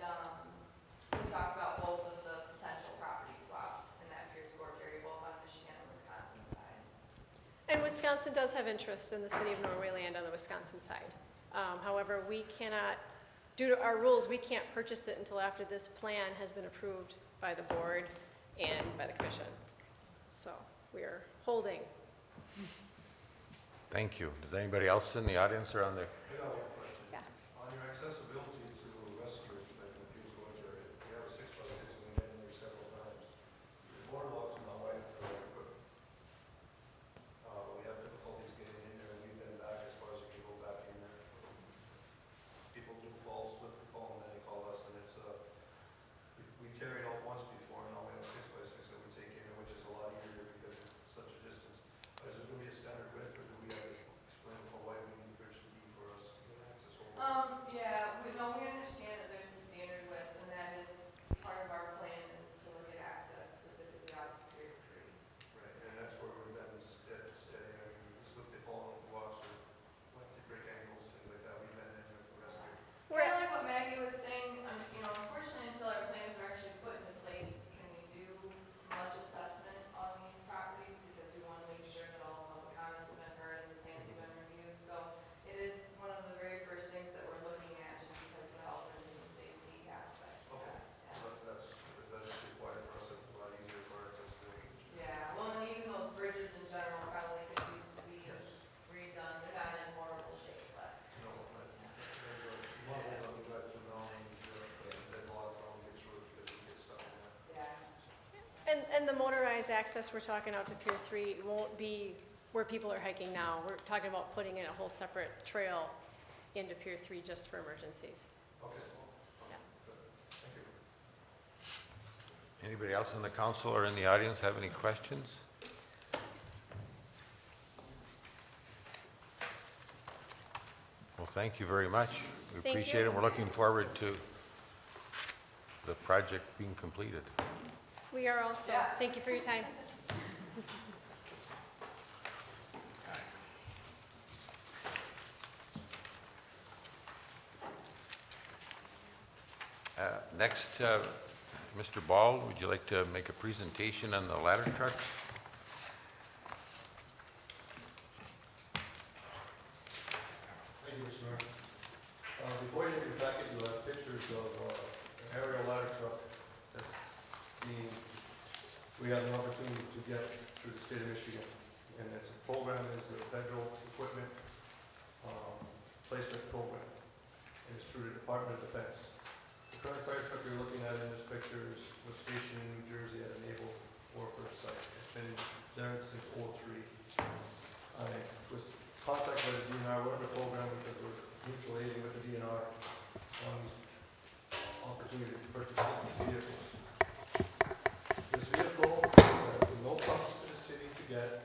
we talked about both of the potential property swaps in that Pierce Gorge area, both on Michigan and Wisconsin side. And Wisconsin does have interest in the city of Norway land on the Wisconsin side. However, we cannot, due to our rules, we can't purchase it until after this plan has been approved by the board and by the commission. So we are holding. Thank you. Does anybody else in the audience or on the, Yeah. On your accessibility to restaurants, like in the Pierce Gorge area, we have a 6x6, we've been in there several times. The boardwalks are not wide enough for our equipment. We have difficulties getting in there, and we've been back as far as we can go back in there. People do fall, slip and fall, and then they call us, and it's, we carried out once before, and now we have 6x6 that we take in, which is a lot easier because it's such a distance. Is it gonna be a standard width, or do we have to explain how wide we need the bridge to be for us to get access over? Yeah, we understand that there's a standard width, and that is part of our plan is to look at access specifically out to Pier 3. Right, and that's where we've been steady, I mean, slip, they fall off the walks, or like they break ankles, things like that, we've been in there for rescue. Kind of like what Maggie was saying, unfortunately, until our plans are actually put into place, can we do much assessment on these properties, because we want to make sure that all public comments have been heard and the plans have been reviewed. So it is one of the very first things that we're looking at, just because of the health and safety aspects of that. Yeah. But that's, if that is wider for us, it's a lot easier for our accessibility. Yeah, well, and even those bridges in general probably could use to be redone. They're not in horrible shape, but. You know, like, one of them, we drive through now, and that log down gets through it because we get stuck in there. Yeah. And the motorized access we're talking out to Pier 3 won't be where people are hiking now. We're talking about putting in a whole separate trail into Pier 3 just for emergencies. Okay, Yeah. good, thank you. anybody else in the council or in the audience have any questions? Well, thank you very much. We Thank appreciate you. it. We're looking forward to the project being completed. We are also. Yeah. Thank you for your time. Next, Mr. Ball, would you like to make a presentation on the ladder truck? Thank you, Mr. Mayor. Before you get back into pictures of an aerial ladder truck that's being, we have an opportunity to get through the state of Michigan. And it's a program, it's a federal equipment placement program. And it's through the Department of Defense. The current fire truck you're looking at in this picture was stationed in New Jersey at a naval warfare site. It's been there since '03. I was contacted by the DNR, we're in the program because we're mutual aiding with the DNR on this opportunity to purchase these vehicles. This vehicle, no cost to the city to get,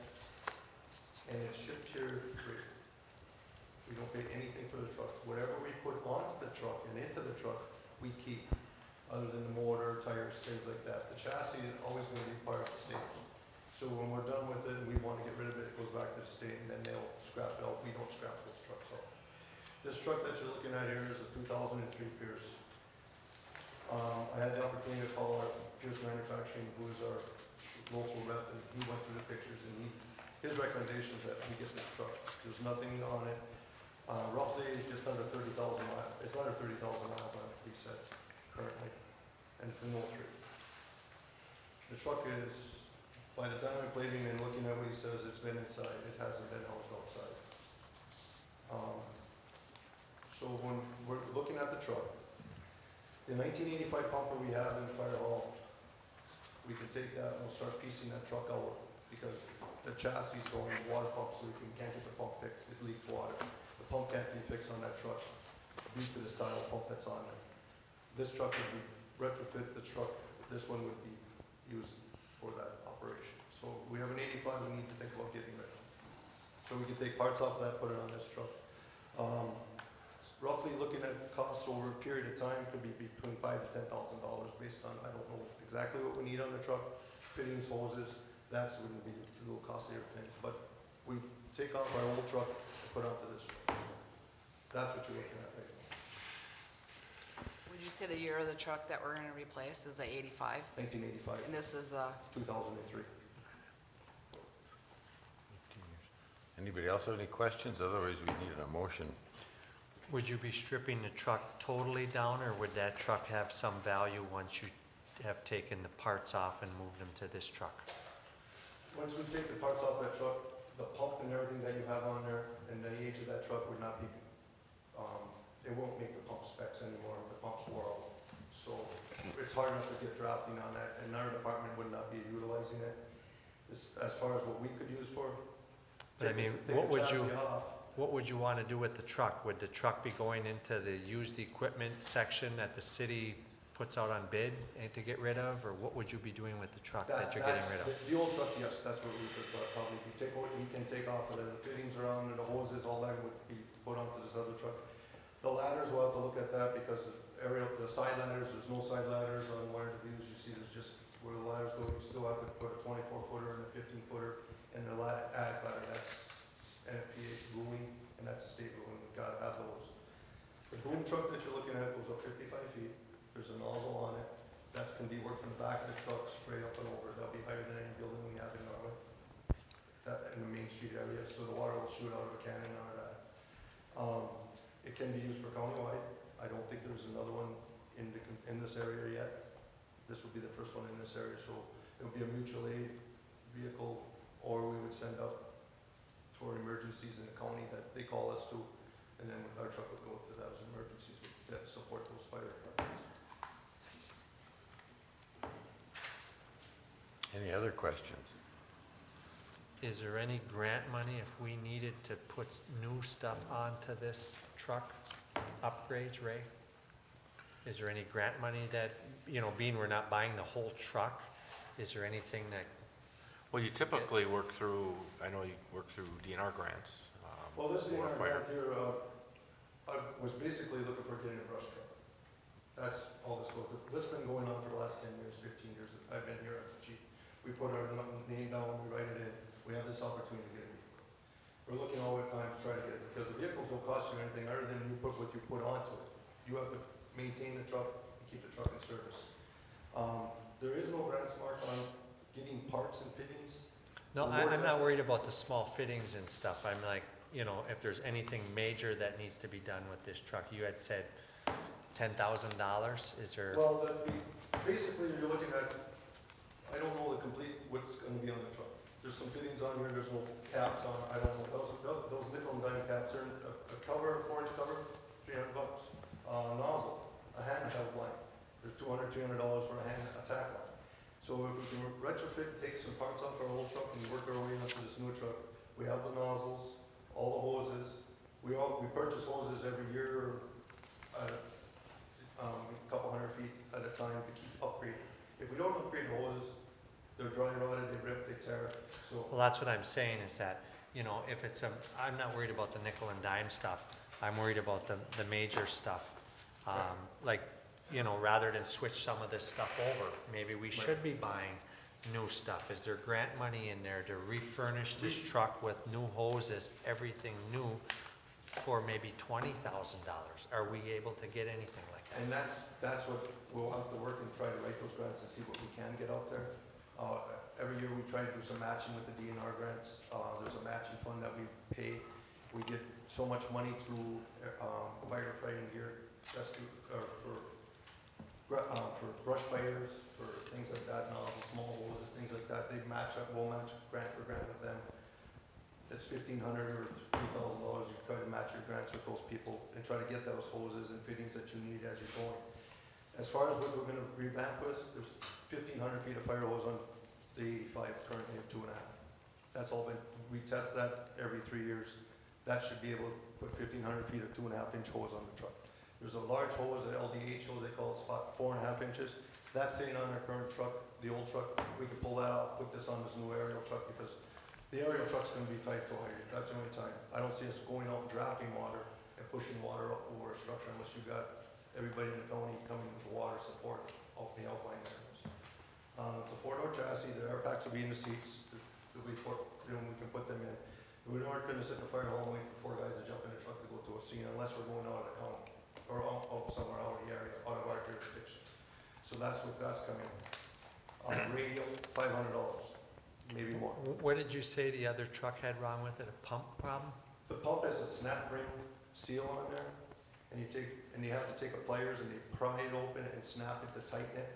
and it's shipped here free. We don't pay anything for the truck. Whatever we put onto the truck and into the truck, we keep, other than the motor, tires, things like that. The chassis is always going to be part of the state. So when we're done with it and we want to get rid of it, it goes back to the state and then they'll scrap it out. We don't scrap those trucks out. This truck that you're looking at here is a 2003 Pierce. I had the opportunity to call our Pierce Manufacturing, who is our local rep, and he went through the pictures and his recommendation is that we get this truck. There's nothing on it. Roughly just under 30,000 miles. It's under 30,000 miles on it, he said, currently. And it's an 03. The truck is, by the diamond plating and looking at what he says, it's been inside. It hasn't been housed outside. So when we're looking at the truck, the 1985 pumper we have in the fire hall, we can take that and we'll start piecing that truck out because the chassis is going water pump so we can't get the pump fixed. It leaks water. The pump can't be fixed on that truck due to the style of pump that's on there. This truck would be retrofit the truck. This one would be used for that operation. So we have an 85 we need to think about getting rid of. So we can take parts off of that, put it on this truck. Roughly looking at costs over a period of time could be between $5,000 to $10,000 based on, I don't know exactly what we need on the truck, fittings, hoses, that's going to be a little costlier thing. But we take off our old truck and put onto this truck. That's what you're looking at right now. Would you say the year of the truck that we're gonna replace is a 85? 1985, And this is 2003. Anybody else have any questions? Otherwise, we need a motion. Would you be stripping the truck totally down, or would that truck have some value once you have taken the parts off and moved them to this truck? Once we take the parts off that truck, the pump and everything that you have on there and the age of that truck would not be, it won't make the pump specs anymore. The pump's wore out. So it's hard enough to get drafting on that, and our department would not be utilizing it. As far as what we could use for. But I mean, what would you want to do with the truck? Would the truck be going into the used equipment section that the city puts out on bid and to get rid of, or what would you be doing with the truck that you're getting rid of? The old truck, yes, that's what we could probably, if you take what you can take off of the fittings around and the hoses, all that would be put onto this other truck. The ladders, we'll have to look at that because the side ladders, there's no side ladders on one of the views. You see there's just where the ladders go, you still have to put a 24-footer and a 15-footer, and the attic ladder, that's NFPA ruling, and that's a state ruling, we've got to have those. The boom truck that you're looking at goes up 55 feet, there's a nozzle on it, that can be worked from the back of the truck straight up and over, that'll be higher than any building we have in Norway. That in the Main Street area, so the water will shoot out of a cannon out of that. It can be used for countywide, I don't think there's another one in this area yet. This would be the first one in this area, so it would be a mutual aid vehicle, or we would send up for emergencies in the county that they call us to, and then our truck would go to those emergencies that support those fire departments. Any other questions? Is there any grant money if we needed to put new stuff onto this truck? Upgrades, Ray? Is there any grant money that, you know, being we're not buying the whole truck, is there anything that, Well, you typically work through, I know you work through DNR grants. Well, this or DNR fire. grant here, I was basically looking for getting a brush truck. That's all this goes, this has been going on for the last 10 years, 15 years, I've been here as a chief. We put our name down, we write it in, we have this opportunity to get a vehicle. We're looking all the time to try to get it, because the vehicles don't cost you anything other than you put what you put onto it. You have to maintain the truck and keep the truck in service. There is no grants mark on getting parts and fittings. no, I'm not worried about the small fittings and stuff. I'm like, you know, if there's anything major that needs to be done with this truck. You had said $10,000, is there? Well, basically, you're looking at, I don't know the complete, what's gonna be on the truck. There's some fittings on here, there's no caps on, I don't know, those nickel and dime caps are a cover, 4-inch cover, $300. Nozzle, a handheld line, there's $200 for a hand attack line. So if we can retrofit, take some parts off our old truck and work our way into this new truck, we have the nozzles, all the hoses. We purchase hoses every year, a couple hundred feet at a time to keep upgrading. If we don't upgrade the hoses, they're dry rotted, they rip, they tear, so. Well, that's what I'm saying is that, you know, if it's I'm not worried about the nickel and dime stuff. I'm worried about the major stuff. Like, you know, rather than switch some of this stuff over, maybe we should be buying new stuff. Is there grant money in there to refurnish this truck with new hoses, everything new, for maybe $20,000? Are we able to get anything like that? And that's what we'll have to work and try to write those grants and see what we can get out there. Every year we try to do some matching with the DNR grants. There's a matching fund that we pay. We get so much money through firefighting gear, for brush fires, for things like that, nozzles, small hoses, things like that. They match up, we'll match grant for grant with them. It's $1,500 or $3,000. You try to match your grants with those people and try to get those hoses and fittings that you need as you're going. As far as what we're gonna revamp with, there's 1,500 feet of fire hose on the 85, currently of 2.5. That's all been, we test that every 3 years. That should be able to put 1,500 feet of 2.5-inch hose on the truck. There's a large hose, an LDH hose, they call it, 4.5 inches. That's sitting on our current truck, the old truck. We can pull that off, put this on this new aerial truck because The aerial truck's gonna be tight to hydrant, that's the only time. I don't see us going out and drafting water and pushing water up over a structure unless you got everybody in the county coming with water support out in the outlying areas. It's a four-door chassis, the air packs will be in the seats, we can put them in. We aren't gonna sit in the fire hall and wait for 4 guys to jump in the truck to go to a scene unless we're going out of the county, or out somewhere out of the area, out of our jurisdiction. So that's coming. Radio, $500, maybe more. What did you say the other truck had wrong with it, a pump problem? The pump has a snap ring seal on there, and you have to take a pliers and you pry it open and snap it to tighten it.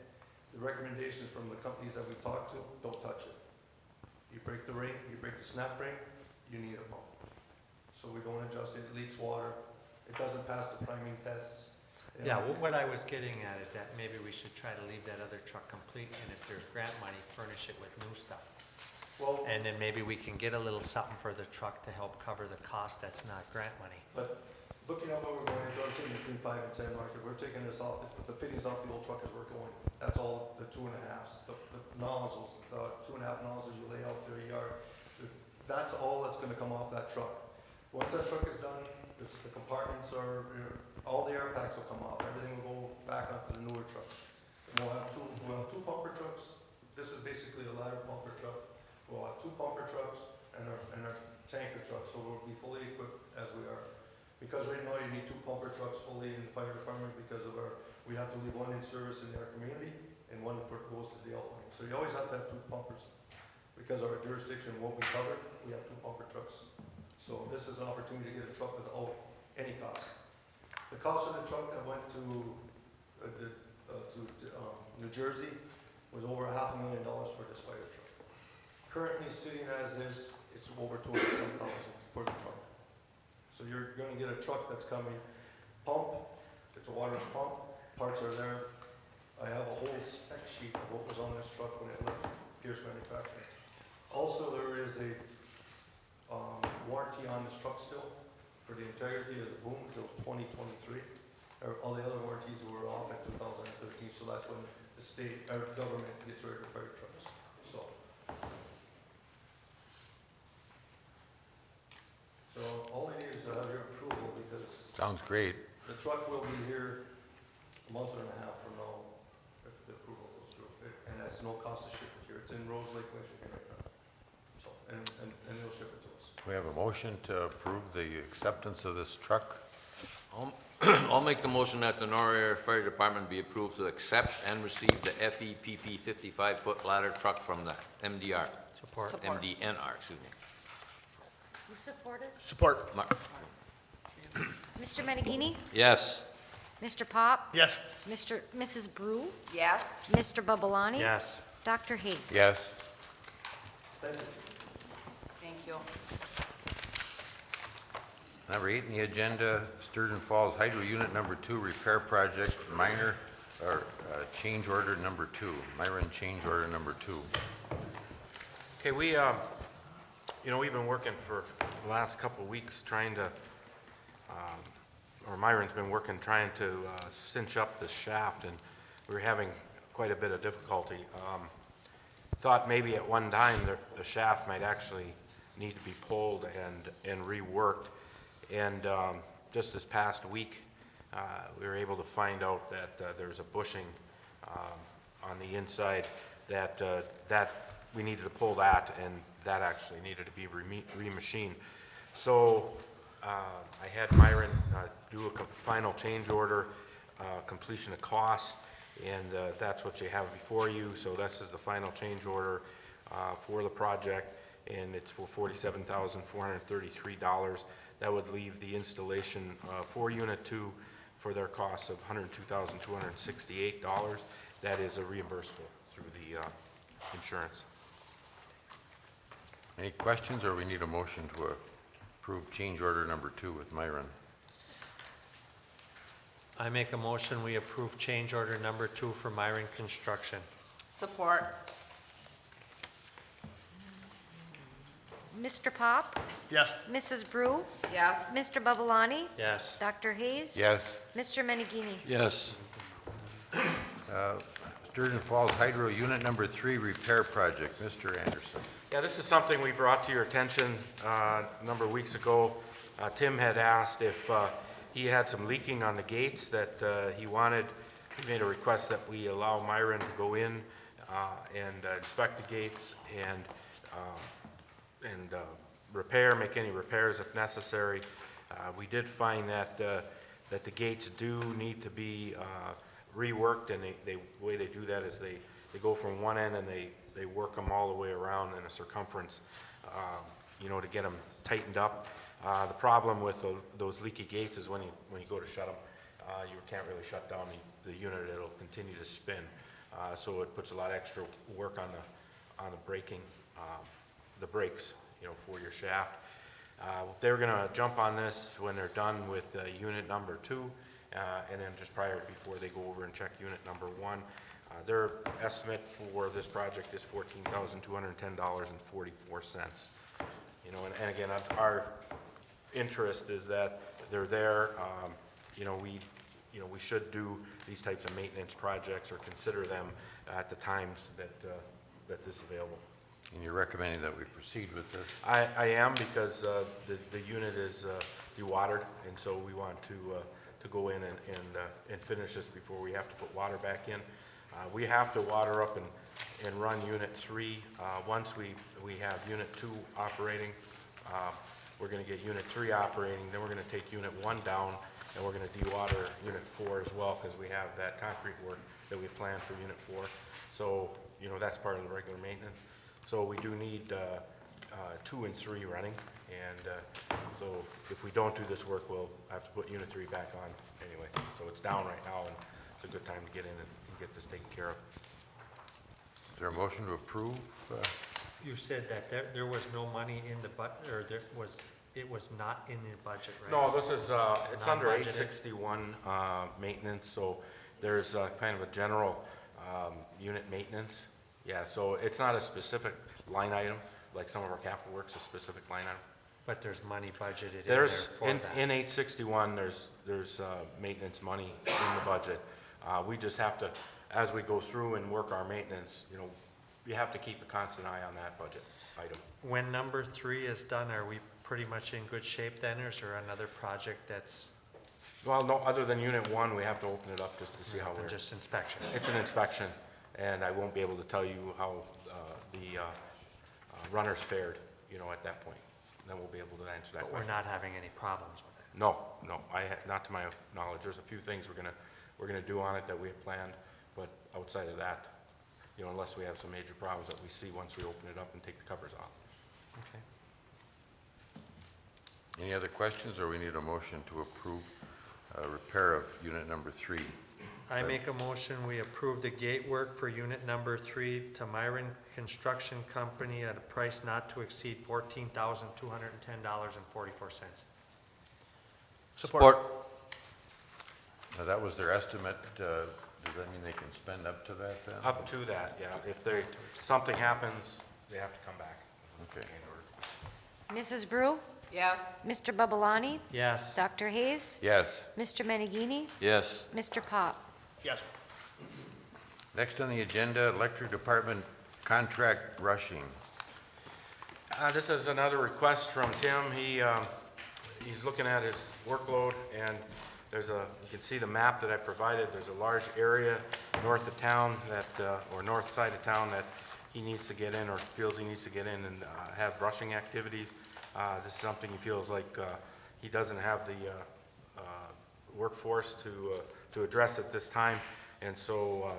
The recommendations from the companies that we talked to, don't touch it. You break the ring, you break the snap ring, you need a pump. So we don't adjust it, it leaks water, it doesn't pass the priming tests. Yeah, what I was getting at is that maybe we should try to leave that other truck complete, and if there's grant money, furnish it with new stuff. Well, And then maybe we can get a little something for the truck to help cover the cost that's not grant money. but looking at what we're going into, I'm saying between 5 and 10 market, we're taking this off, the fittings off the old truck as we're going. That's all the 2.5s, the nozzles, the 2.5 nozzles you lay out there, that's all that's gonna come off that truck. Once that truck is done, the compartments are, all the air packs will come off, everything will go back onto the newer truck. And we'll have two pumper trucks, this is basically a ladder pumper truck. We'll have 2 pumper trucks and our tanker truck, so we'll be fully equipped as we are. Because right now you need 2 pumper trucks fully in the fire department because of we have to leave 1 in service in our community and 1 goes to the outline. So you always have to have 2 pumpers. Because our jurisdiction won't be covered, we have 2 pumper trucks. So this is an opportunity to get a truck without any cost. The cost of the truck that went to New Jersey was over $500,000 for this fire truck. Currently sitting as is, it's over $210,000 for the truck. So you're gonna get a truck that's coming, pump, it's a water pump, parts are there. I have a whole spec sheet of what was on this truck when it left Pierce Manufacturing. Also, there is a warranty on this truck still for the integrity of the boom till 2023. All the other warranties were off in 2013, so that's when the state, our government gets rid of fire trucks. So all I need is to have your approval because Sounds great. the truck will be here a month and a half from now if the approval goes through. And that's no cost to ship it here. It's in Rose Lake, Michigan right now. So, and they'll ship it to us. We have a motion to approve the acceptance of this truck. I'll make the motion that the Norway Fire Department be approved to accept and receive the FEPP 55-foot ladder truck from the MDR. Support. MDNR, excuse me. Who supported? Support. Mr. Menegini? Yes. Mr. Pop? Yes. Mrs. Brew? Yes? Mr. Babalani? Yes. Dr. Hayes? Yes. Thank you. Thank you. Number 8 in the agenda, Sturgeon Falls Hydro Unit Number 2 repair project, minor, or change order number 2, Myron change order number 2. Okay, we've been working for the last couple of weeks trying to, or Myron's been working trying to cinch up this shaft, and we were having quite a bit of difficulty. Thought maybe at one time the shaft might actually need to be pulled and reworked. And just this past week, we were able to find out that there's a bushing on the inside that we needed to pull that, and that actually needed to be remachined. So I had Myron do a final change order, completion of costs, and that's what you have before you. So this is the final change order for the project, and it's for $47,433. That would leave the installation for Unit 2 for their costs of $102,268. That is a reimbursable through the insurance. Any questions, or we need a motion to approve change order number 2 with Myron? I make a motion, we approve change order number 2 for Myron Construction. Support. Mr. Pop? Yes. Mrs. Brew? Yes? Mr. Babalani? Yes. Dr. Hayes? Yes. Mr. Menegini? Yes. Mr. Sturgeon Falls Hydro Unit Number 3 Repair Project. Mr. Anderson. Yeah, this is something we brought to your attention a number of weeks ago. Tim had asked if he had some leaking on the gates that he wanted. He made a request that we allow Myron to go in and inspect the gates and make any repairs if necessary. We did find that the gates do need to be reworked, and the way they do that is they go from one end and they work them all the way around in a circumference, to get them tightened up. The problem with those leaky gates is when you go to shut them, you can't really shut down the unit. It'll continue to spin. So it puts a lot of extra work on the braking, the brakes, for your shaft. They're gonna jump on this when they're done with unit number 2, and then just before they go over and check unit number 1. Their estimate for this project is $14,210.44. And again, our interest is that they're there. We should do these types of maintenance projects or consider them at the times that this is available. And you're recommending that we proceed with this? I am, because the unit is dewatered, and so we want to go in and finish this before we have to put water back in. We have to water up and run unit 3. Once we have unit 2 operating, we're going to get unit 3 operating, then we're going to take unit 1 down, and we're going to dewater unit 4 as well, because we have that concrete work that we planned for unit 4. So, that's part of the regular maintenance. So we do need 2 and 3 running, and so if we don't do this work, we'll have to put unit 3 back on anyway. So it's down right now, and it's a good time to get in and get this taken care of. Is there a motion to approve? You said that there was no money in the or it was not in the budget, right? No, this is, it's under Non-budgeted? 861 maintenance, so there's kind of a general unit maintenance. Yeah, so it's not a specific line item, like some of our capital works, a specific line item. But there's money budgeted in there There's, for in that. 861, there's maintenance money in the budget. We just have to, as we go through and work our maintenance, you have to keep a constant eye on that budget item. When number 3 is done, are we pretty much in good shape then, or is there another project that's Well, no, other than unit 1, we have to open it up just to see how we're. just inspection? It's an inspection, and I won't be able to tell you how the runners fared, at that point. Then we'll be able to answer that But we're question. not having any problems with it? No, not to my knowledge. There's a few things we're gonna do on it that we have planned, but outside of that, unless we have some major problems that we see once we open it up and take the covers off. Okay. Any other questions, or we need a motion to approve repair of unit number 3? I make a motion, we approve the gate work for unit number 3 to Myron Construction Company at a price not to exceed $14,210.44. Support. Now, that was their estimate. Does that mean they can spend up to that then? Up to that, yeah. If something happens, they have to come back. Okay. Mrs. Brew, Yes. Mr. Babalani, Yes. Dr. Hayes, Yes. Mr. Menegini, Yes. Mr. Pop. Yes. Next on the agenda, Electric Department contract brushing. This is another request from Tim. He's looking at his workload, and you can see the map that I provided. There's a large area north of town or north side of town that he needs to get in, or feels he needs to get in and have brushing activities. This is something he feels like he doesn't have the workforce to address at this time, and so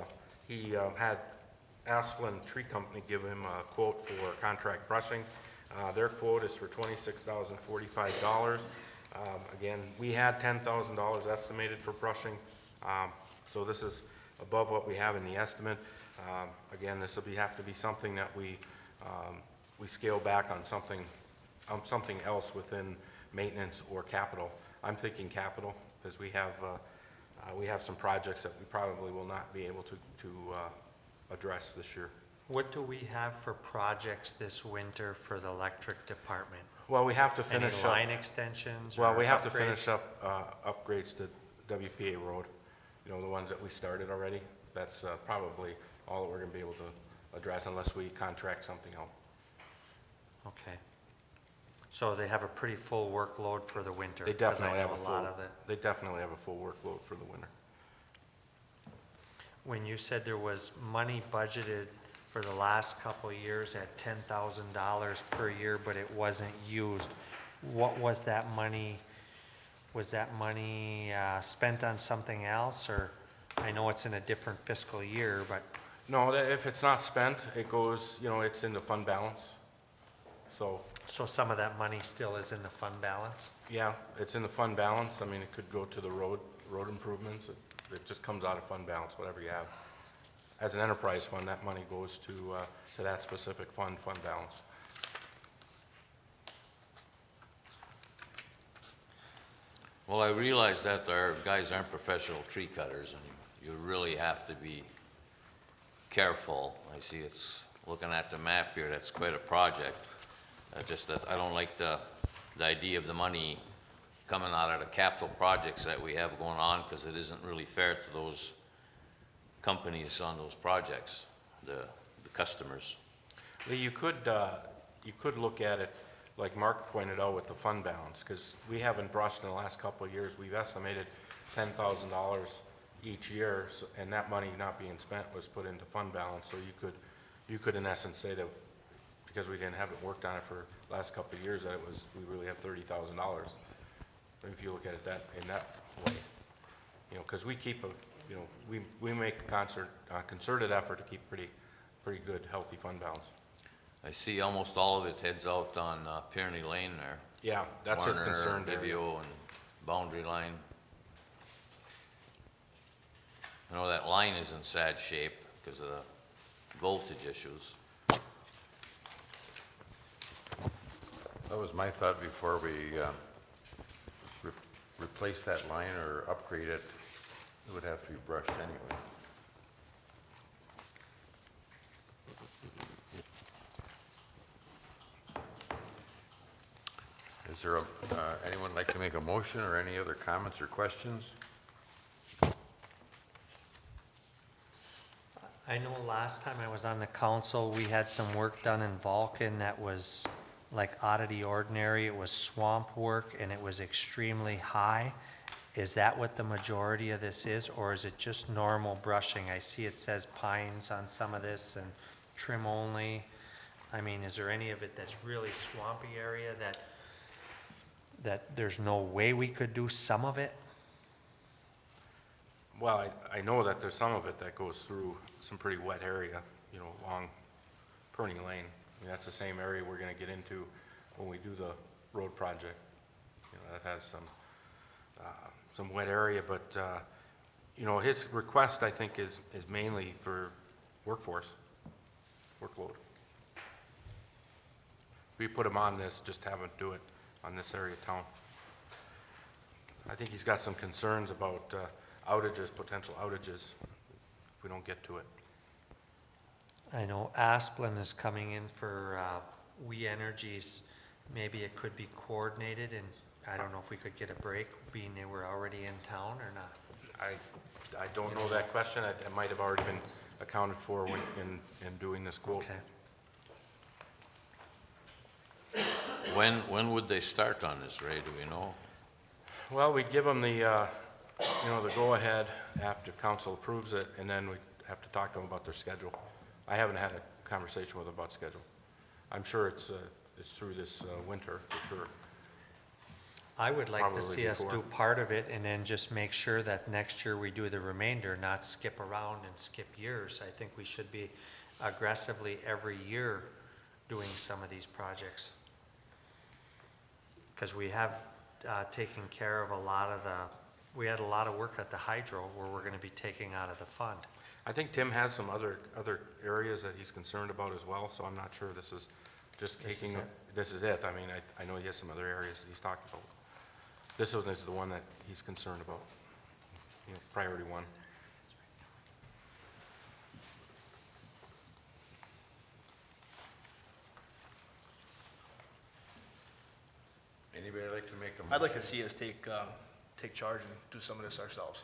he had Asplin Tree Company give him a quote for contract brushing. Their quote is for $26,045. Again, we had $10,000 estimated for brushing, so this is above what we have in the estimate. Again, this will have to be something that we scale back on something else within maintenance or capital. I'm thinking capital, because we have some projects that we probably will not be able to address this year. What do we have for projects this winter for the electric department? Well, we have to Any finish up. line extensions? Well, or we have to upgrades? finish up upgrades to WPA Road, the ones that we started already. that's probably all that we're gonna be able to address unless we contract something out. Okay. So they have a pretty full workload for the winter? They 'cause I definitely have know a a lot full, of it. they definitely have a full workload for the winter. When you said there was money budgeted for the last couple of years at $10,000 per year, but it wasn't used, what was that money? Was that money spent on something else, or, I know it's in a different fiscal year, but, No, if it's not spent, it goes, you know, it's in the fund balance. So, some of that money still is in the fund balance? yeah, it's in the fund balance. I mean, it could go to the road improvements. It just comes out of fund balance, whatever you have. As an enterprise fund, that money goes to that specific fund balance. Well, I realize that our guys aren't professional tree cutters, and you really have to be careful. I see it's, looking at the map here, that's quite a project. Just that I don't like the idea of the money coming out of the capital projects that we have going on, because it isn't really fair to those companies on those projects, the customers. Lee, you could look at it, like Mark pointed out, with the fund balance, because we haven't brushed in the last couple of years. We've estimated $10,000 each year, and that money not being spent was put into fund balance. So you could in essence say that because we didn't have it worked on it for the last couple of years, that we really have $30,000. If you look at it in that way, you know, because we keep we make a concerted effort to keep pretty good, healthy fund balance. I see almost all of it heads out on Pyrenees Lane there. Yeah, that's his Warner, concern area. Vivio, and boundary line. I know that line is in sad shape because of the voltage issues. That was my thought before we replace that line or upgrade it. It would have to be brushed anyway. Is there anyone like to make a motion or any other comments or questions? I know last time I was on the council, we had some work done in Vulcan that was like out of the ordinary. It was swamp work and it was extremely high. Is that what the majority of this is, or is it just normal brushing? I see it says pines on some of this and trim only. I mean, is there any of it that's really swampy area that there's no way we could do some of it? Well, I know that there's some of it that goes through some pretty wet area, you know, along Pyrenees Lane. I mean, that's the same area we're gonna get into when we do the road project. You know, that has some wet area, but, you know, his request, I think, is mainly for workload. We put him on this, just have him do it on this area of town. I think he's got some concerns about outages, potential outages, if we don't get to it. I know Asplin is coming in for We Energies. Maybe it could be coordinated, and I don't know if we could get a break, being they were already in town or not. I don't know that question. It might have already been accounted for in doing this quote. Okay. When would they start on this, Ray? Do we know? Well, we'd give them the, you know, the go-ahead after council approves it, and then we have to talk to them about their schedule. I haven't had a conversation with them about schedule. I'm sure it's through this winter, for sure. I would like to Probably see us before. do part of it and then just make sure that next year we do the remainder, not skip around and skip years. I think we should be aggressively every year doing some of these projects. Because we have taken care of a lot of we had a lot of work at the hydro where we're gonna be taking out of the fund. I think Tim has some other areas that he's concerned about as well, so I'm not sure this is just This is taking, it? this is it. I mean, I know he has some other areas that he's talked about. This one is the one that he's concerned about, you know, priority one. Anybody like to make a motion? I'd like to see us take charge and do some of this ourselves.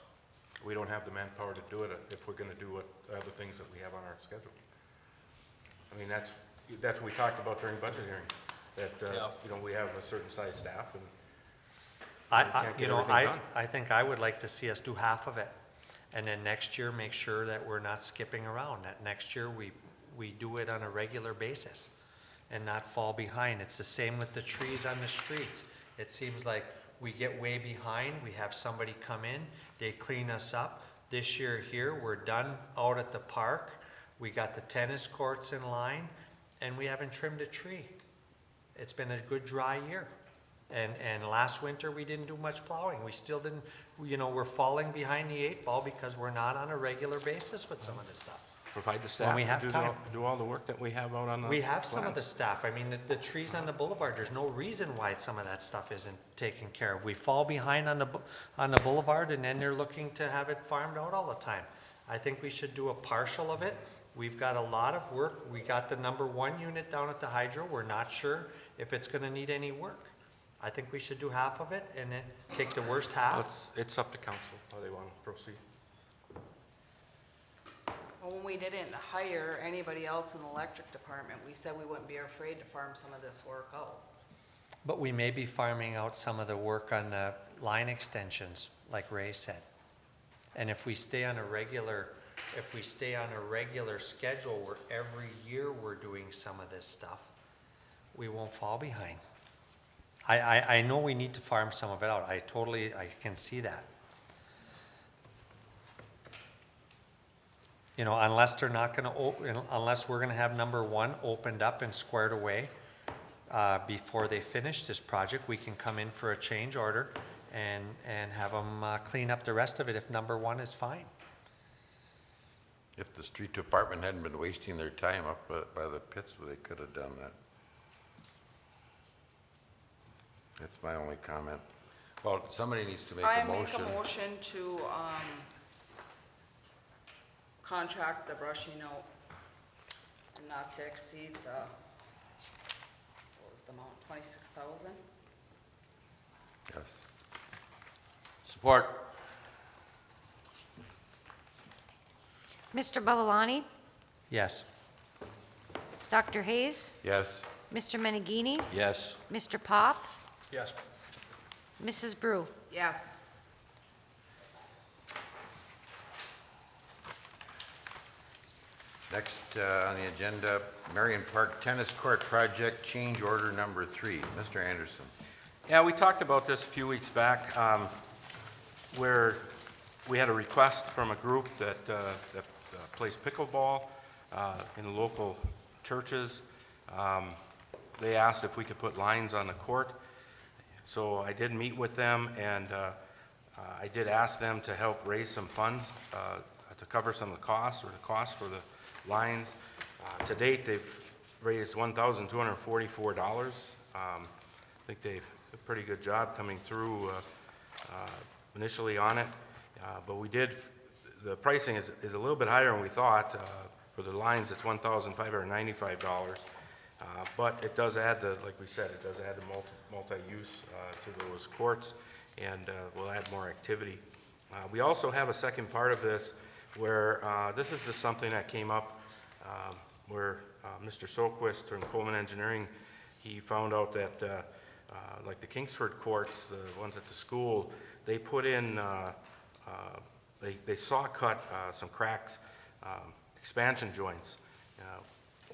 we don't have the manpower to do it if we're gonna do what, other things that we have on our schedule. I mean, that's what we talked about during budget hearing, that, Yeah. you know, we have a certain size staff and I, we can't you get know, everything done. I think I would like to see us do half of it. And then next year, make sure that we're not skipping around, that next year we do it on a regular basis and not fall behind. It's the same with the trees on the streets. It seems like we get way behind, we have somebody come in, they clean us up. This year here, we're done out at the park, we got the tennis courts in line, and we haven't trimmed a tree. It's been a good dry year. And last winter, we didn't do much plowing. We still didn't, you know, we're falling behind the 8 ball because we're not on a regular basis with some of this stuff. Provide the staff we have to time. do all the work that we have out on the We have some of the plans. staff. I mean, the trees on the boulevard, there's no reason why some of that stuff isn't taken care of. We fall behind on the boulevard, and then they're looking to have it farmed out all the time. I think we should do a partial of it. We've got a lot of work. We got the number 1 unit down at the hydro. We're not sure if it's gonna need any work. I think we should do half of it and then take the worst half. It's up to council how they want to proceed. Well, when we didn't hire anybody else in the electric department, we said we wouldn't be afraid to farm some of this work out. But we may be farming out some of the work on the line extensions, like Ray said. And if we stay on a regular schedule where every year we're doing some of this stuff, we won't fall behind. I know we need to farm some of it out. I can see that. You know, unless they're not gonna, unless we're gonna have number 1 opened up and squared away, before they finish this project, we can come in for a change order and have them clean up the rest of it if number 1 is fine. If the street department hadn't been wasting their time up by the pits, they could have done that. That's my only comment. Well, somebody needs to make a motion. I make a motion to, contract the brushing out not to exceed the, what was the amount, 26,000? Yes. Support. Mr. Babalani? Yes. Dr. Hayes? Yes. Mr. Menegini? Yes. Mr. Pop? Yes. Mrs. Brew? Yes. Next on the agenda, Marion Park Tennis Court Project, change order number 3. Mr. Anderson. Yeah, we talked about this a few weeks back, where we had a request from a group that plays pickleball in the local churches. They asked if we could put lines on the court. So I did meet with them, and I did ask them to help raise some funds to cover some of the costs, or the cost for the lines. To date, they've raised $1,244. I think they did a pretty good job coming through initially on it. But the pricing is a little bit higher than we thought. For the lines, it's $1,595. But it does add like we said, it does add the multi-use to those courts, and will add more activity. We also have a second part of this where this is just something that came up where Mr. Soquist from Coleman Engineering, he found out that like the Kingsford courts, the ones at the school, they put in, they saw cut some cracks, expansion joints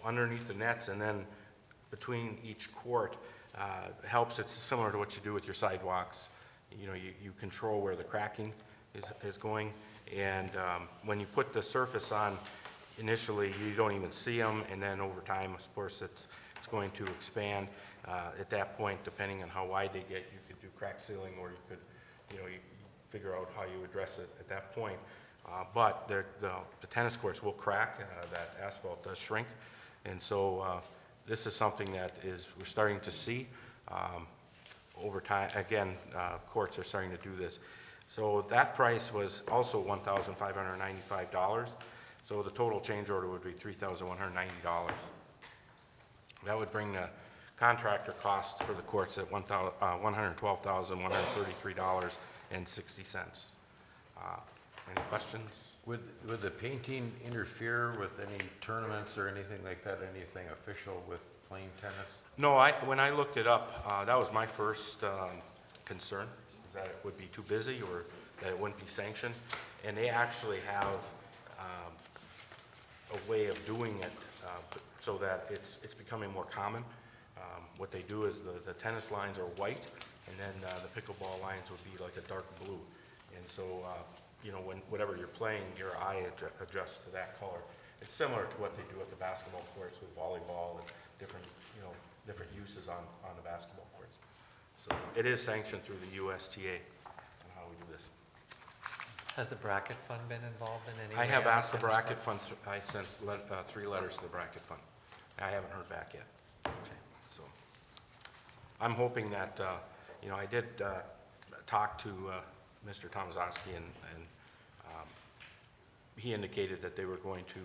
underneath the nets, and then between each court. Helps, it's similar to what you do with your sidewalks. You know, you control where the cracking is going, and when you put the surface on, initially you don't even see them, and then over time, of course, it's going to expand. At that point, depending on how wide they get, you could do crack sealing, or you could, you figure out how you address it at that point. But the tennis courts will crack. That asphalt does shrink, and so this is something that we're starting to see over time. Again, courts are starting to do this. So that price was also $1,595. So the total change order would be $3,190. That would bring the contractor cost for the courts at $112,133.60. Any questions? Would the painting interfere with any tournaments or anything like that, anything official with playing tennis? No, when I looked it up, that was my first concern, is that it would be too busy or that it wouldn't be sanctioned. And they actually have a way of doing it so that it's becoming more common. What they do is the tennis lines are white, and then the pickleball lines would be like a dark blue. And so, you know, whatever you're playing, your eye adjusts to that color. It's similar to what they do at the basketball courts with volleyball and different, you know, different uses on the basketball courts. So it is sanctioned through the USTA on how we do this. Has the bracket fund been involved in any way? I have on asked the tennis bracket fund? fund, I sent 3 letters to the bracket fund. I haven't heard back yet. Okay. So I'm hoping that, you know, I did talk to Mr. Tomaszewski, and he indicated that they were going to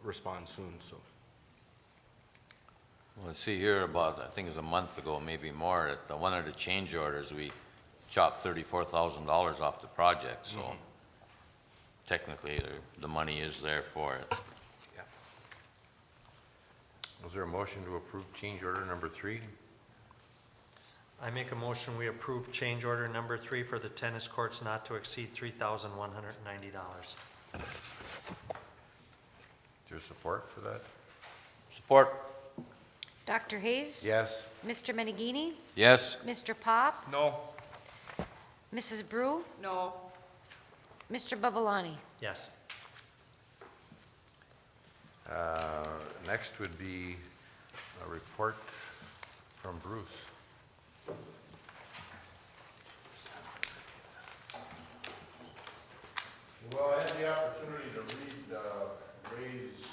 respond soon, so. Well, let's see here, about, I think it was a month ago, maybe more, at one of the change orders, we chopped $34,000 off the project, so technically, the money is there for it. Yeah. Was there a motion to approve change order number 3? I make a motion, we approve change order number 3 for the tennis courts not to exceed $3,190. Is there support for that? Support? Dr. Hayes? Yes. Mr. Menegini? Yes? Mr. Pop? No. Mrs. Brew? No. Mr. Babalani? Yes. Next would be a report from Bruce. Well, I had the opportunity to read Ray's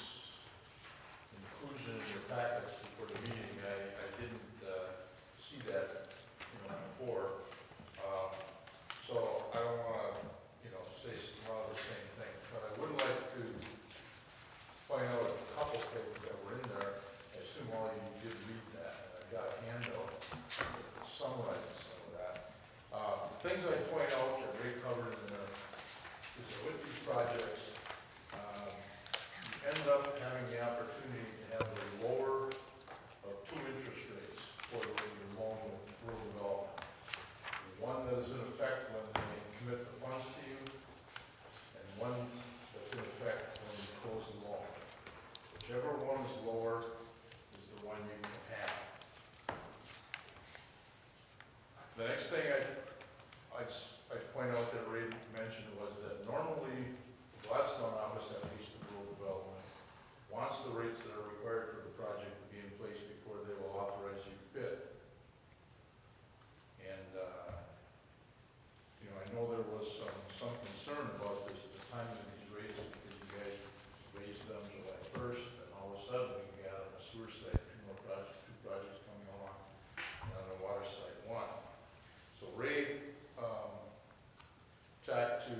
inclusion in your packets before the meeting. I didn't see that, before. So I don't want to, say a lot of the same things, but I would like to point out a couple things that were in there. I assume all you did read that. I got a handout that summarizes some of that. Things I point out that Ray covered in there is that with these projects, you end up having the opportunity to have the lower of 2 interest rates for your loan with rural development. One that is in effect when they commit the funds to you, and one that's in effect when you close the loan. Whichever one is lower is the one you can have. The next thing I'd point out that Ray mentioned was that normally the Gladstone office, at least the rural development, wants the rates that are required for the project to be in place before they will authorize you to bid. And, I know there was some concern about this at the time of these rates, because you guys raised them July 1st, and all of a sudden we got on the sewer side, 2 projects coming along, and on the water side, 1. So Ray talked to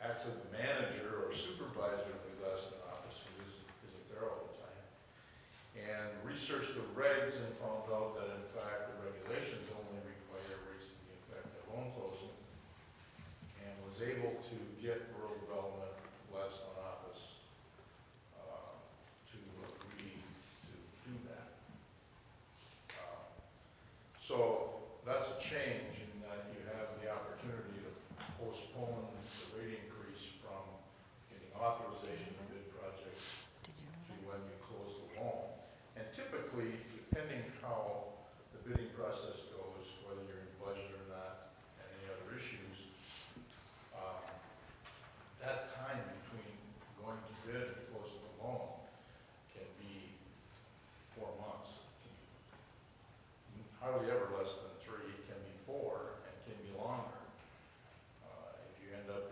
actually the manager or supervisor of the Gladstone office, who isn't there all the time, and researched the regs and found out that in fact the regulations only require rates to be in effect at loan closing, and was able to get rural development Gladstone office to agree to do that. So that's a change in that you have the opportunity to postpone the rate increase from getting authorization to bid projects to when you close the loan. And typically, depending how the bidding process goes, whether you're in budget or not, and any other issues, that time between going to bid and closing the loan can be 4 months. Hardly ever less than 3, it can be 4, and can be longer. If you end up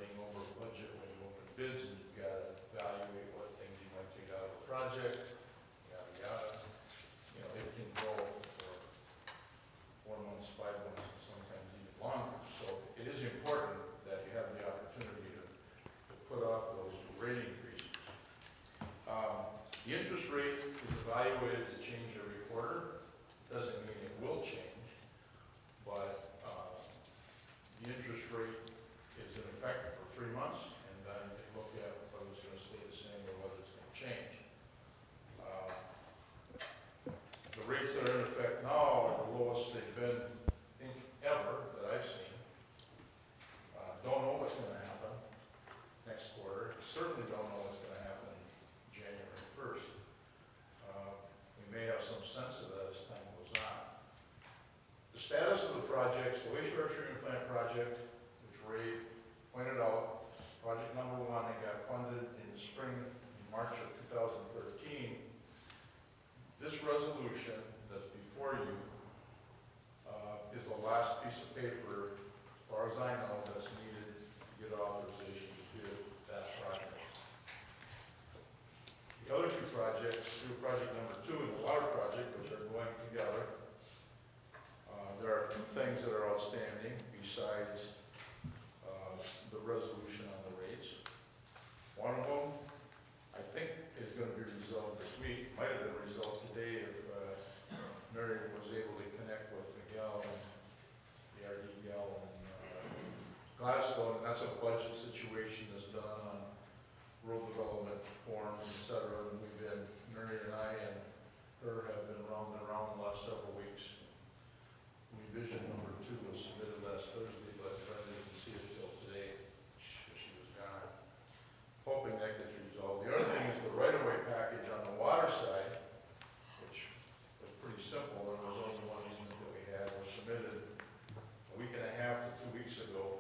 and that's a budget situation that's done on road development forms, et cetera, and we've been, Mary and I and her have been round and around the last several weeks. Revision number 2 was submitted last Thursday, but I didn't see it till today, she was gone. Hoping that gets resolved. The other thing is the right-of-way package on the water side, which was pretty simple, and was only one easement that we had, was submitted a week and a half to 2 weeks ago.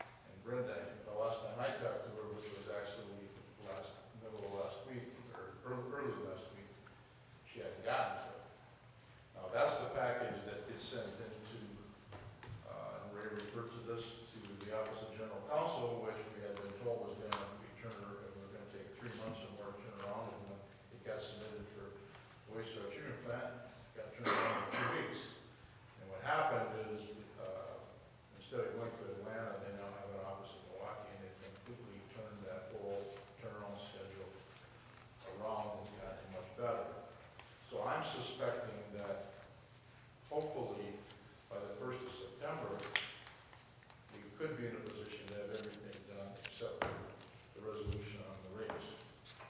And Brenda, the last time I talked to her, which was actually middle of last week, or early last week, she hadn't gotten to it. Now, that's the package that gets sent into, and Ray referred to this, to the Office of General Counsel, which we had been told was going to be turned, and we're going to take 3 months or more to turn around, and when it got submitted for wastewater treatment plant, it got turned around in 2 weeks. And what happened is, instead of going to Atlanta, they now have an office in Milwaukee, and they've completely turned that whole turnaround schedule around and gotten much better. So I'm suspecting that hopefully by the 1st of September, we could be in a position to have everything done except the resolution on the rates.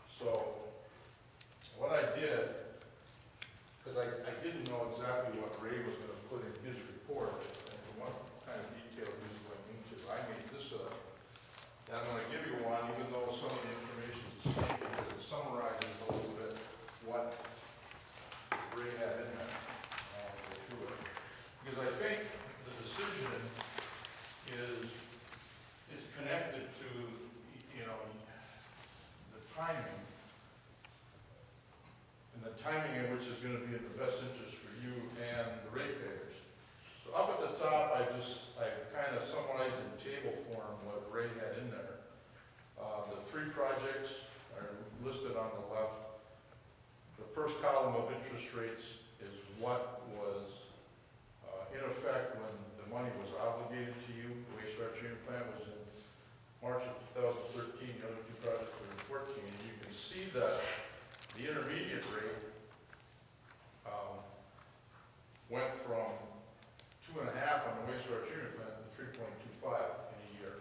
So what I did, because I didn't know exactly what Ray was going to put in his report, and what kind of detail he was going into, I made this up. And I'm going to give you one, even though some of the information is the same, because it summarizes a little bit what Ray had in there. I'll go through it. Because I think the decision is connected to, you know, the timing, and the timing in which is going to be in the best interest for you and the ratepayers. So up at the top, I kind of summarized in table form what Ray had in there. The 3 projects are listed on the left. The first column of interest rates is what was in effect when the money was obligated to you. The wastewater treatment plant was in March of 2013. The other 2 projects were in 14. And you can see that the intermediate rate went from 2.5 on the wastewater treatment plant to 3.25 in a year.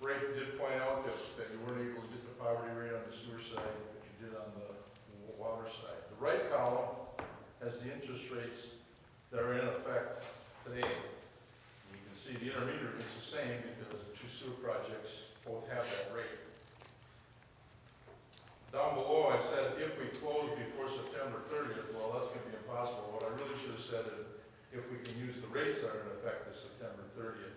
Ray did point out that you weren't able to get the poverty rate on the sewer side, but you did on the water side. The right column has the interest rates that are in effect today. You can see the intermediate is the same because the 2 sewer projects both have that rate. Down below, I said if we close before September 30th, well, that's going to be impossible. What I really should have said is if we can use the rates that are in effect to September 30th.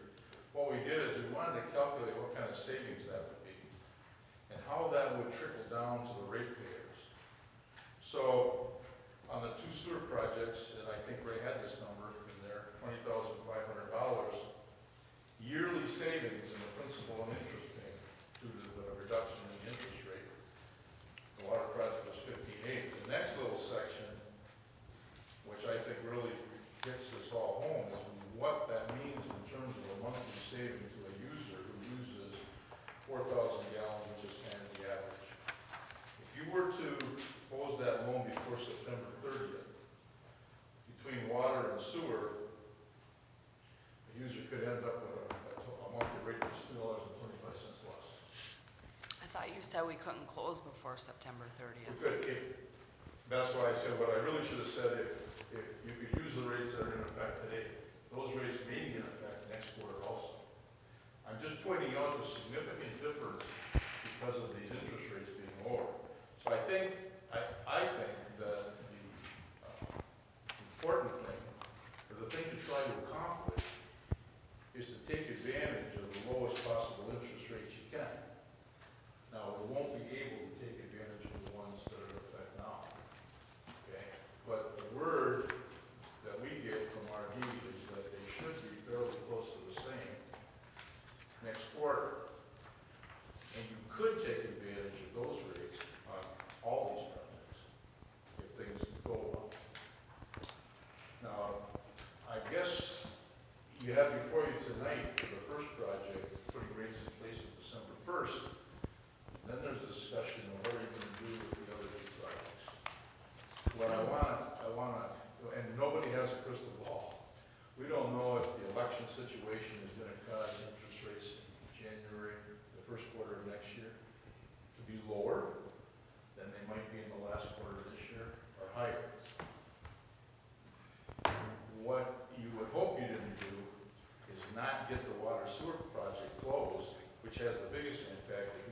What we did is we wanted to calculate what kind of savings that would be and how that would trickle down to the ratepayers. So on the 2 sewer projects, and I think Ray had this number in there, $20,500, yearly savings in the principal and interest payment due to the reduction in the interest rate. The water project was $15,800. The next little section, which I think really gets this all home, is what that means in terms of a monthly saving to a user who uses 4,000 gallons, which is kind of the average. If you were to close that loan before September 30th, between water and sewer, the user could end up with a monthly rate that's $2.25 less. I thought you said we couldn't close before September 30th. We could, that's why I said what I really should have said, if you could use the rates that are in effect today, those rates may be in effect next quarter also. I'm just pointing out the significant difference because of these interest rates being lower. So I think that the important thing, or the thing to try to accomplish, is to take advantage of the lowest possible interest rates you can. Now, we won't be able to take advantage of the ones that are in effect now. Okay? But the word that we get from RD is that they should be fairly close to the same.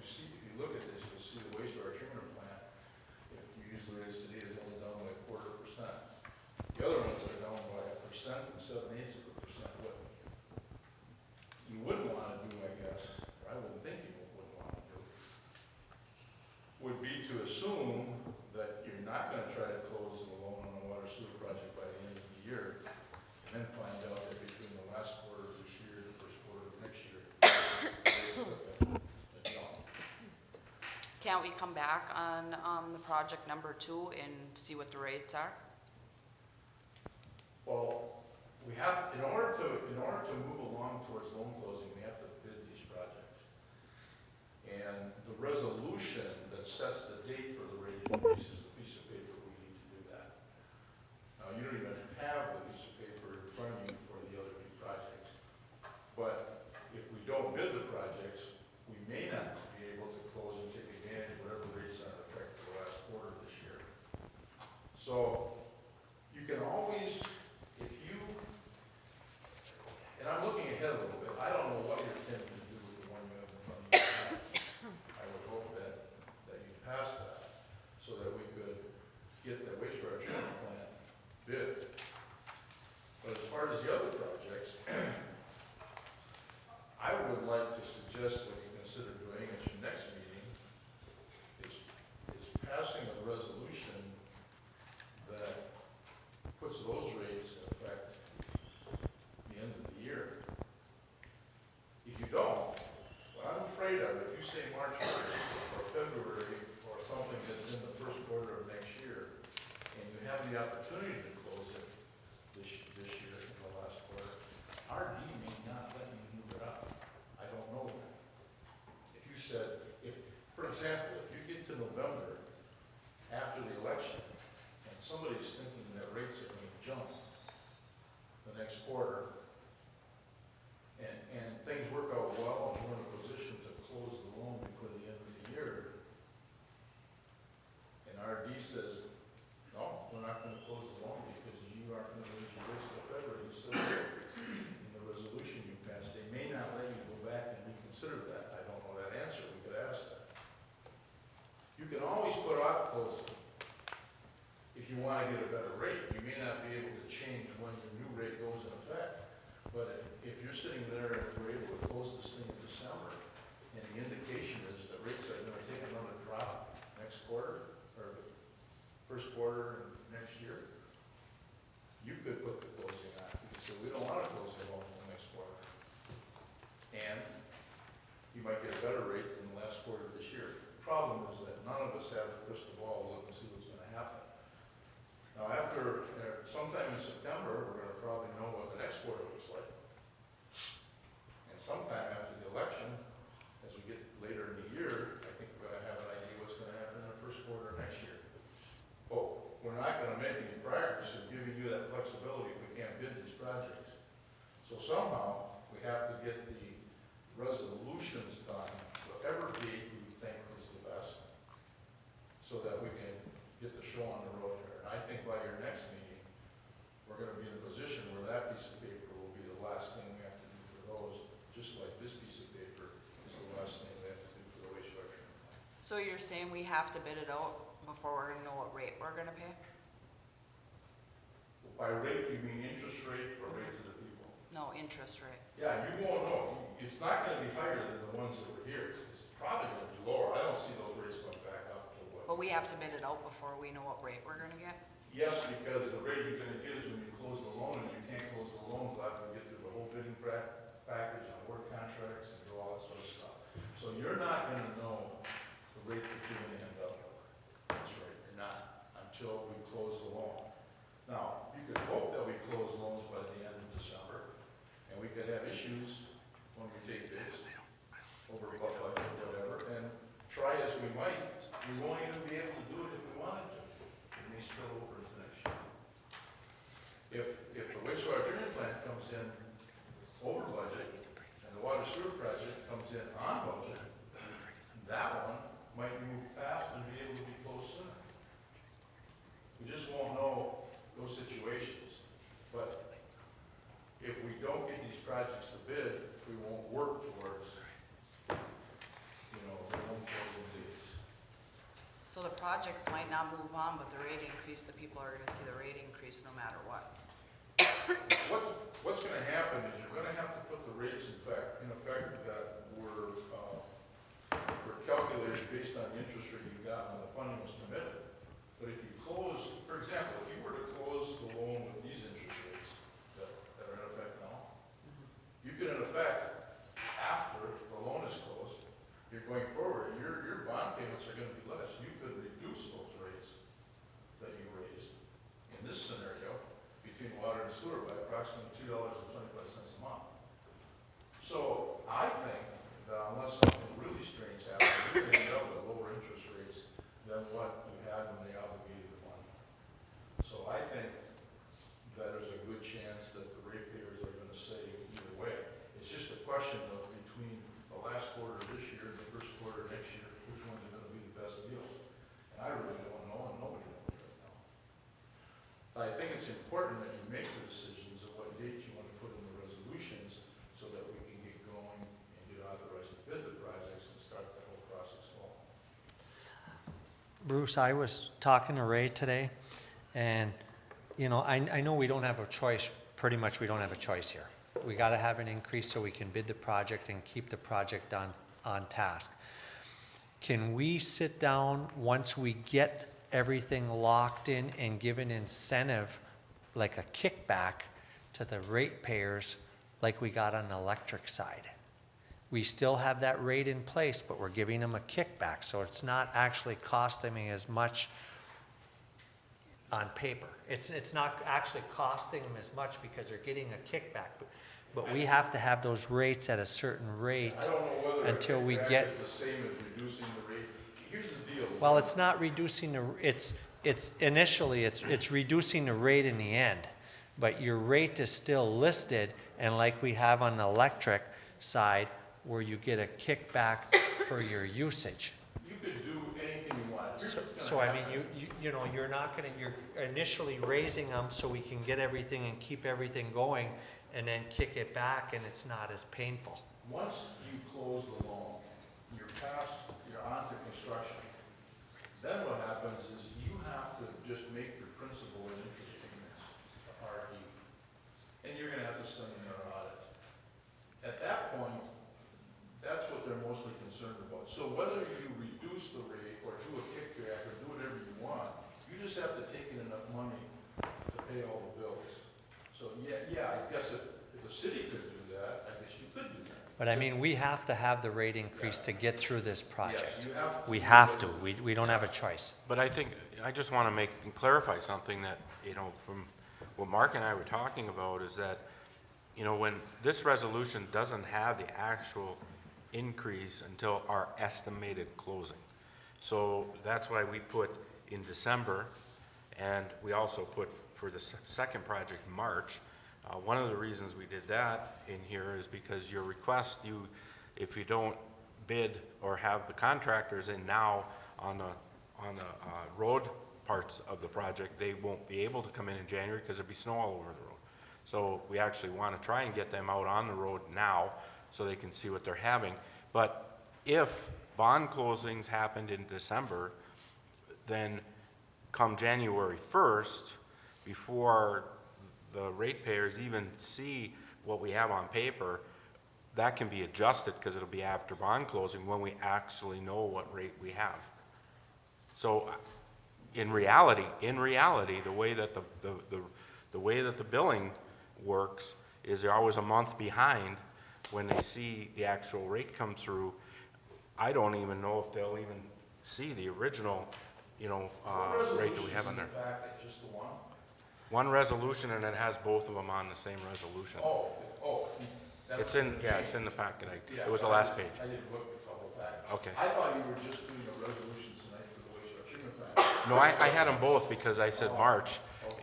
if you look at this, you'll see the wastewater treatment plant, if you use the rates today, is only down by 0.25%. The other ones are down by 1% and 7/8%. What you wouldn't want to do, I guess, or I wouldn't think people would want to do, would be to assume that you're not going to try to close the loan on the water sewer project by the end of the year, and then find out that between the last quarter of this year and the first quarter of next year, a jump. Can't we come back on, the project number 2 and see what the rates are? Well, we have, in order to move along towards loan closing, we have to bid these projects. And the resolution that sets the date for the rate increase is the piece of paper we need to do that. Now, you don't even have the piece of paper in front of you for the other two projects. But if we don't bid the projects, we may not be able to close and take advantage of whatever rates are in effect for the last quarter of this year. So you can always, if you, and I'm looking ahead a little bit, I don't know what you're intending to do with the one you have in front of you. I would hope that you pass that, so that we could get the wastewater treatment plant bid. But as far as the other projects, I would like to suggest what you consider doing at your next meeting is passing a resolution that puts those rates in effect at the end of the year. If you don't, what I'm afraid of, if you say March 1st or February or something that's in the first quarter of next year, and you have the opportunity to close it this year in the last quarter, RD may not let you move it up. I don't know that. If you said, for example, if you get to November after the election, and somebody's thinking that rates are going to jump the next quarter, and things work out well, and you're in a position to close the loan before the end of the year, and RD says, no, we're not going to close the loan because you aren't going to raise your rates till February. You said in the resolution you passed, they may not let you go back and reconsider that. I don't know that answer. We could ask that. You can always put off closing if you want to get a better rate. You may not be able to change when the new rate goes in effect, but if you're sitting there and we're able to close this thing in December, and the indication is that rates are going to take another drop next quarter, or the first quarter next year, you could put the closing on. You could say, we don't want to close the loan until next quarter. And you might get a better rate than the last quarter of this year. The problem is that none of us have a crystal ball to look and see what's going to happen. Now, after, sometime in September, we're going to probably know what the next quarter looks like. And sometime after the election, as we get later in the year, I think we're going to have an idea what's going to happen in the first quarter of next year. But we're not going to make any progress in giving you that flexibility if we can't bid these projects. So somehow, we have to get the resolutions done, whatever date we think is the best, so that we can get the show on the road here. And I think by your next meeting, we're going to be in a position where that piece of paper will be the last thing we have to do for those, just like this piece of paper is the last thing we have to do for the wastewater treatment plant. So you're saying we have to bid it out before we're gonna know what rate we're gonna pay? By rate, you mean interest rate or rate to the people? No, interest rate. Yeah, you won't know. It's not going to be higher than the ones that were here. It's probably going to be lower. I don't see those rates going back up to what. But we have to bid it out before we know what rate we're gonna get? Yes, because the rate you're going to get is when you close the loan, and you can't close the loan until after we get through the whole bidding package on work contracts and do all that sort of stuff. So you're not going to know the rate that you're going to end up with. That's right, you're not, until we close the loan. Now, you could hope that we close loans by the end of December, and we could have issues when we take bids over budget or whatever, and try as we might, we won't even be able to do it if we wanted to. It may spill over into next year. If the wastewater treatment plant comes in over budget, and the water sewer project comes in on budget, that one might move fast and be able to be closed sooner. We just won't know those situations. But if we don't get these projects to bid, we won't work towards, there won't So the projects might not move on, but the rate increase, the people are gonna see the rate increase no matter what. What's gonna happen is you're gonna have to put the rates in effect that were calculated based on the interest rate you got when the funding was committed. But if you close, for example, if you were to close the loan with these interest rates that are in effect now, you could in effect, after the loan is closed, you're going forward, your bond payments are gonna be less. You could reduce those rates that you raised in this scenario between water and sewer by approximately $2.25 a month. So I think that unless something really strange happens, you're gonna end up with lower interest rates than what you had when they obligated the money. So I think that there's a good chance that the ratepayers are gonna save either way. It's just a question of between the last quarter of this year and the first quarter of next year, which ones are gonna be the best deal. And I really don't know, and nobody knows right now. I think it's important that you make the decisions of what date you want to put in the resolutions so that we can get going and get authorized to bid the projects and start that whole process going. Bruce, I was talking to Ray today, and, you know, I know we don't have a choice, pretty much we don't have a choice here. We gotta have an increase so we can bid the project and keep the project on task. Can we sit down once we get everything locked in and give an incentive, like a kickback to the ratepayers like we got on the electric side? We still have that rate in place, but we're giving them a kickback, so it's not actually costing me as much on paper. It's not actually costing them as much because they're getting a kickback, but we have to have those rates at a certain rate I don't know whether until we a get. kickback is the same as reducing the rate. Here's the deal. Well, it's not reducing the, it's initially, it's reducing the rate in the end, but your rate is still listed, and like we have on the electric side, where you get a kickback for your usage. You could do anything you want. Here's what's So gonna I mean, you know, you're not gonna, you're initially raising them so we can get everything and keep everything going, and then kick it back, and it's not as painful. Once you close the loan, you're on to construction. Then what happens is you have to just make your principal and interest payments RD. And you're gonna have to send them their audit. At that point, that's what they're mostly concerned about. So whether you reduce the rate or do a kickback or do whatever you want, you just have to take in enough money to pay all the bills. So yeah, I guess if the city could do that, I guess you could do that. But I mean, we have to have the rate increase to get through this project. Yes, you have to. We have to, we don't have a choice. But I think, I just want to make and clarify something that, you know, from what Mark and I were talking about is that, you know, when this resolution doesn't have the actual increase until our estimated closing. So that's why we put in December, and we also put for the second project, March. One of the reasons we did that in here is because your request, if you don't bid or have the contractors in now on the road parts of the project, they won't be able to come in January because there'll be snow all over the road. So we actually want to try and get them out on the road now so they can see what they're having. But if bond closings happened in December, then come January 1st, before the ratepayers even see what we have on paper, that can be adjusted because it'll be after bond closing when we actually know what rate we have. So in reality, the way that the way that the billing works is they're always a month behind when they see the actual rate come through. I don't even know if they'll even see the original, you know, rate that we have on there. Just the one? One resolution, and it has both of them on the same resolution. Oh. It's in, yeah, it's in the packet. It was the last page. I didn't look at the whole package. Okay. I thought you were just doing a resolution tonight for the wastewater treatment plant. No, I had them both because I said March,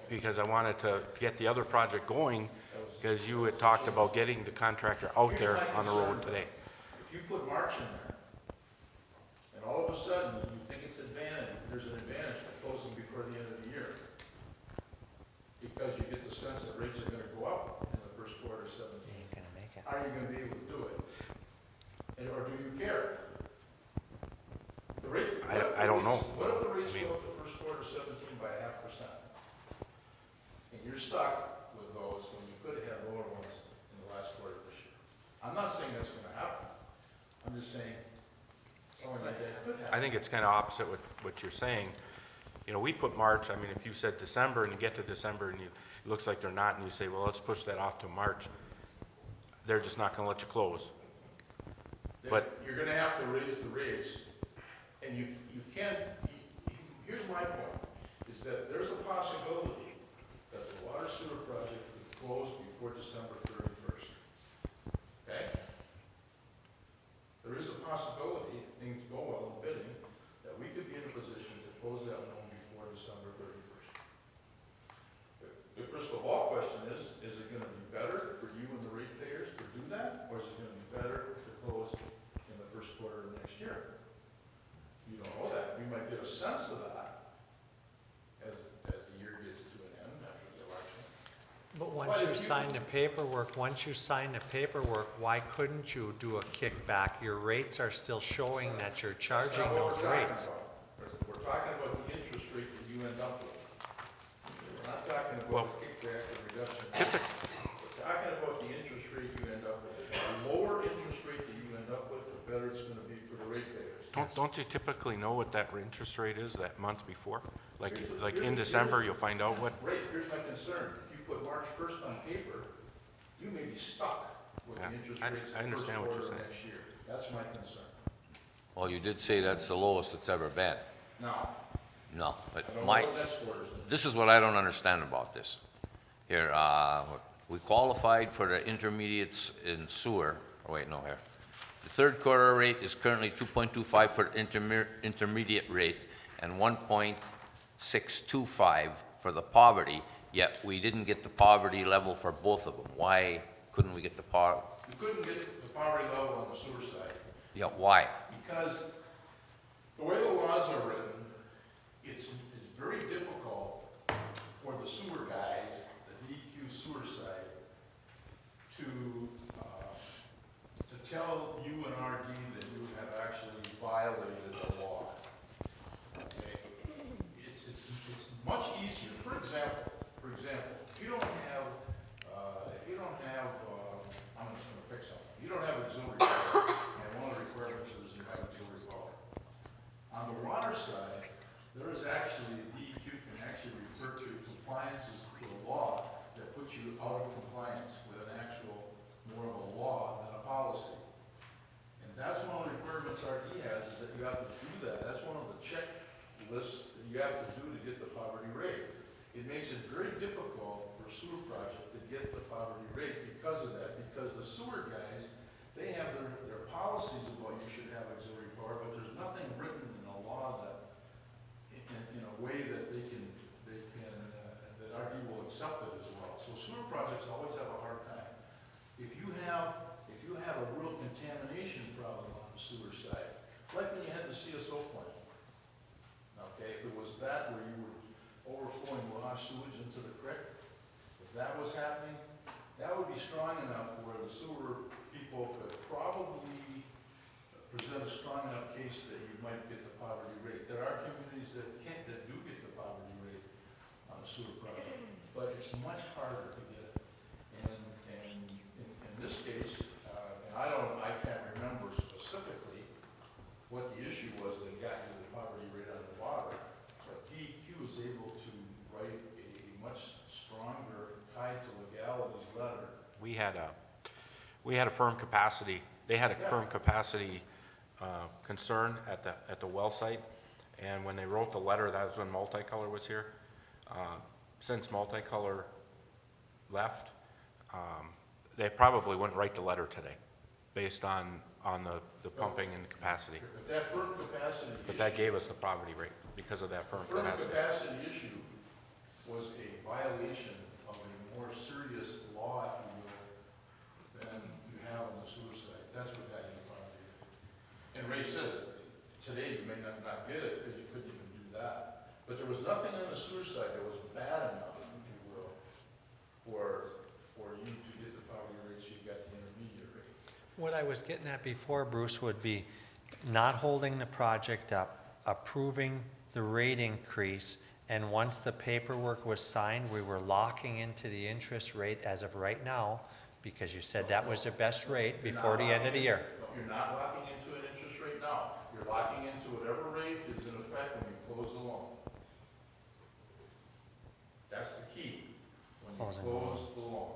because I wanted to get the other project going, because you had talked about getting the contractor out there on the road today. If you put March in there, and all of a sudden you think there's an advantage to closing before the end of the year, because you get the sense that rates are gonna go up in the first quarter of 17. You ain't gonna make it. Are you gonna be able to do it? Or do you care? The rates, I don't know. What if the stuck with those when you could have had lower ones in the last quarter of this year. I'm not saying that's gonna happen. I'm just saying, something like that could happen. I think it's kind of opposite what you're saying. You know, we put March, I mean, if you said December and you get to December and it looks like they're not, and you say, well, let's push that off to March, they're just not gonna let you close. But You're gonna have to raise the rates, and you can't, here's my point, is that there's a possibility that the water sewer project could close before December 31st. Okay? There is a possibility, if things go well in bidding, that we could be in a position to close that loan before December 31st. The crystal ball question is it gonna be better for you and the ratepayers to do that, or is it gonna be better to close in the first quarter of next year? You don't know that. We might get a sense of that as the year gets to an end after the election. But once you sign the paperwork, why couldn't you do a kickback? Your rates are still showing that you're charging That's not what those we're talking rates. about. We're talking about the interest rate that you end up with. We're not talking Well, about a kickback or reduction. We're talking about the interest rate you end up with. The lower interest rate that you end up with, the better it's gonna be for the ratepayers. don't you typically know what that interest rate is that month before? Like in December, you'll find out what, Right, here's my concern. If you put March 1st on paper, you may be stuck with the Yeah, interest I- rates I in the first understand what quarter you're of saying. next year. That's my concern. Well, you did say that's the lowest it's ever been. Now, No, I but don't know my, what next quarter's gonna be. this is what I don't understand about this. Here, we qualified for the intermediates in sewer, oh wait, no, here. The third quarter rate is currently 2.25 for the intermediate rate and 1.625 for the poverty, yet we didn't get the poverty level for both of them. Why couldn't we get the You couldn't get the poverty level on the sewer side yeah, why? because the way the laws are written, it's very difficult for the sewer guys, the DEQ sewer side, to tell you and RD that you have actually violated the law. Okay? It's much easier. For example, if you don't have, I'm just gonna pick something. You don't have auxiliary power, and one of the requirements is you have auxiliary power. On the water side, there is actually, DEQ can actually refer to compliances to a law that puts you out of compliance with an actual, more of a law than a policy. And that's one of the requirements RD has, is that you have to do that. That's one of the checklists that you have to do to get the poverty rate. It makes it very difficult for a sewer project to get the poverty rate because of that, because the sewer guys, they have their policies about you should have auxiliary power, but there's nothing written in a law that, in a way that that RD will accept it as well. So sewer projects always have a hard time. If you have a real contamination problem on the sewer side, like when you had the CSO plant, okay, if it was that where you were overflowing raw sewage into the creek, if that was happening, that would be strong enough where the sewer people could probably present a strong enough case that you might get the poverty rate. There are communities that do get the poverty rate on a sewer project, but it's much harder to get it. And in this case, and I can't remember specifically what the issue was that got you the poverty rate on the water, but DEQ was able to write a much stronger tied to legalities letter. we had a firm capacity, they had a firm capacity concern at the well site, and when they wrote the letter, that was when Multicolor was here. Since Multicolor left, they probably wouldn't write the letter today, based on the pumping and capacity. But that firm capacity But issue, that gave us the poverty rate because of that firm firm capacity. capacity issue was a violation of a more serious law, if you will, than you have on the sewer side. That's what got you the poverty rate. And Ray says it, today you may not get it because you couldn't even do that. But there was nothing on the sewer side that was bad enough, if you will, for you to get the poverty rate, so you got the intermediate rate. What I was getting at before, Bruce, would be not holding the project up, approving the rate increase, And once the paperwork was signed, we were locking into the interest rate as of right now, because you said that was the best rate before the end of the year. No, you're not locking into an interest rate now. You're locking into whatever rate is in effect when you close the loan. That's the key, when you Closing the loan. close the loan.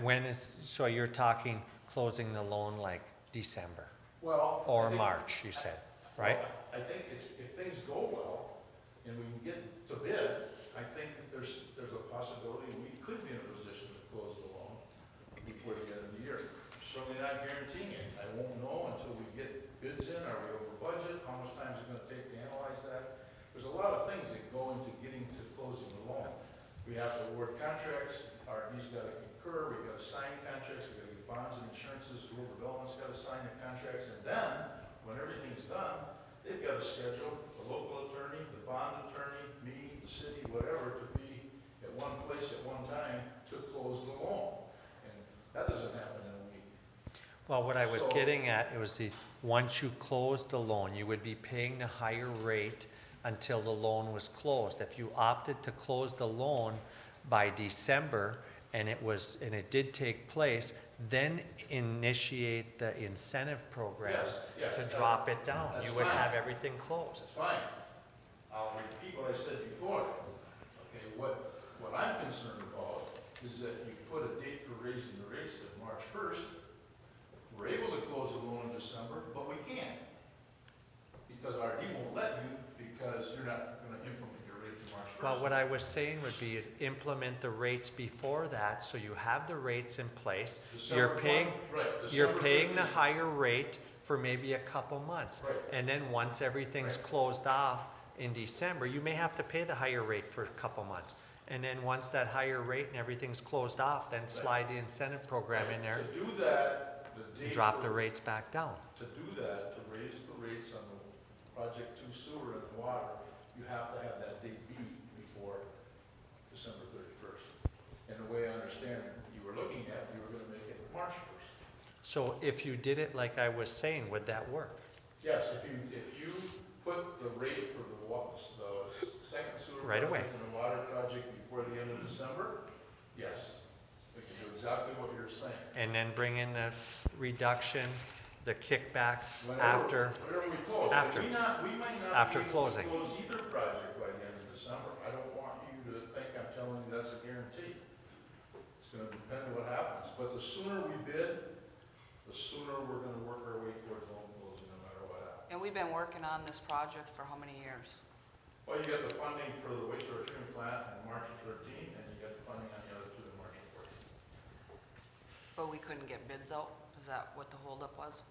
When is, so you're talking closing the loan like December Well. I or think- March, you said, right? Well, I think if things go well and we can get to bid, I think that there's a possibility we could be in a position to close the loan before the end of the year. Certainly not guaranteeing it. I won't know until we get bids in. Are we over budget? How much time is it gonna take to analyze that? There's a lot of things that go into getting to closing the loan. We have to award contracts, RD's gotta concur, we gotta sign contracts, we gotta get bonds and insurances, rural development's gotta sign the contracts, and then, when everything's done, they've gotta schedule the local attorney, the bond attorney, me, the city, whatever, to be at one place at one time to close the loan. And that doesn't happen in a week. Well, what I was So- getting at, it was the, once you close the loan, you would be paying the higher rate until the loan was closed. If you opted to close the loan by December, and it did take place, then initiate the incentive program Yes, to that- drop it down. that's You would fine. have everything closed. That's fine. I'll repeat what I said before. Okay, what I'm concerned about is that you put a date for raising the rates of March 1st. We're able to close the loan in December, but we can't. Because RD won't let you, because you're not gonna implement your rate for March 1st. Well, what I was saying would be implement the rates before that, so you have the rates in place. You're December paying, 1, right, you're December paying the 15th. higher rate for maybe a couple months. Right. And then once everything's Right. closed off in December, you may have to pay the higher rate for a couple months. And then once that higher rate and everything's closed off, then slide the incentive program in there To do that, the and date. drop the for- rates back down. To do that, to raise the rates on the Project 2 sewer and the water, you have to have that date be before December 31st. And the way I understand you were looking at, you were gonna make it March 1st. So if you did it like I was saying, would that work? Yes, if you put the rate for the second sewer Right away. project and the water project before the end of December, yes, we can do exactly what you're saying. And then bring in the reduction, the kickback Whenever- after, Whenever we close. after. We might not After be able to closing. close either project by the end of December. I don't want you to think I'm telling you that's a guarantee. It's gonna depend on what happens, but the sooner we bid, the sooner we're gonna work our way towards loan closing, no matter what happens. And we've been working on this project for how many years? Well, you got the funding for the wastewater treatment plant in March of 13, and you got the funding on the other two in March of 14. But we couldn't get bids out? Is that what the holdup was?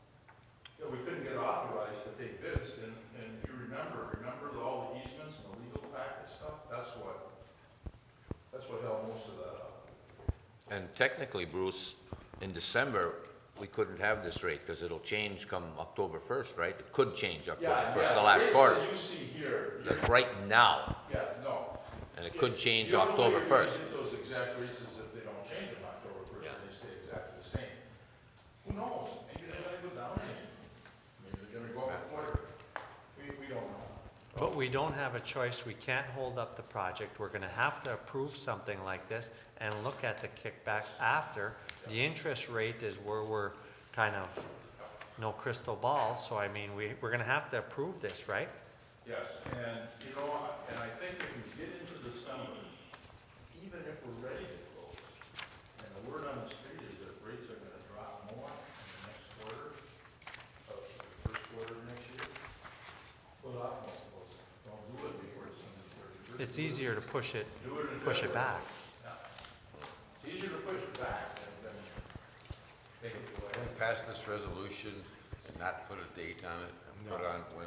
Yeah, we couldn't get authorized to take bids, and if you remember all the easements and the legal packet stuff, that's what held most of that up. And technically, Bruce, in December, we couldn't have this rate because it'll change come October 1st, right? It could change October 1st, the last quarter. The rates that you see here, That's right now, yeah, no. and it could change The only way October you're gonna 1st. get those exact rates is if they don't change them October 1st, and they stay exactly the same. Who knows? Maybe they're gonna go down, maybe they're gonna go up a quarter. We don't know. But we don't have a choice. We can't hold up the project. We're gonna have to approve something like this and look at the kickbacks after. The interest rate is where we're kind of, no crystal ball, so I mean, we're gonna have to approve this, right? Yes, and you know, and I think if we get into December, even if we're ready to close, and the word on the street is that rates are gonna drop more in the next quarter, of the first quarter of next year, put off most closing. Don't do it before December 31st. It's easier to push it Do it in back. February. It's easier to push it back than make it go ahead. Pass this resolution and not put a date on it, and put on when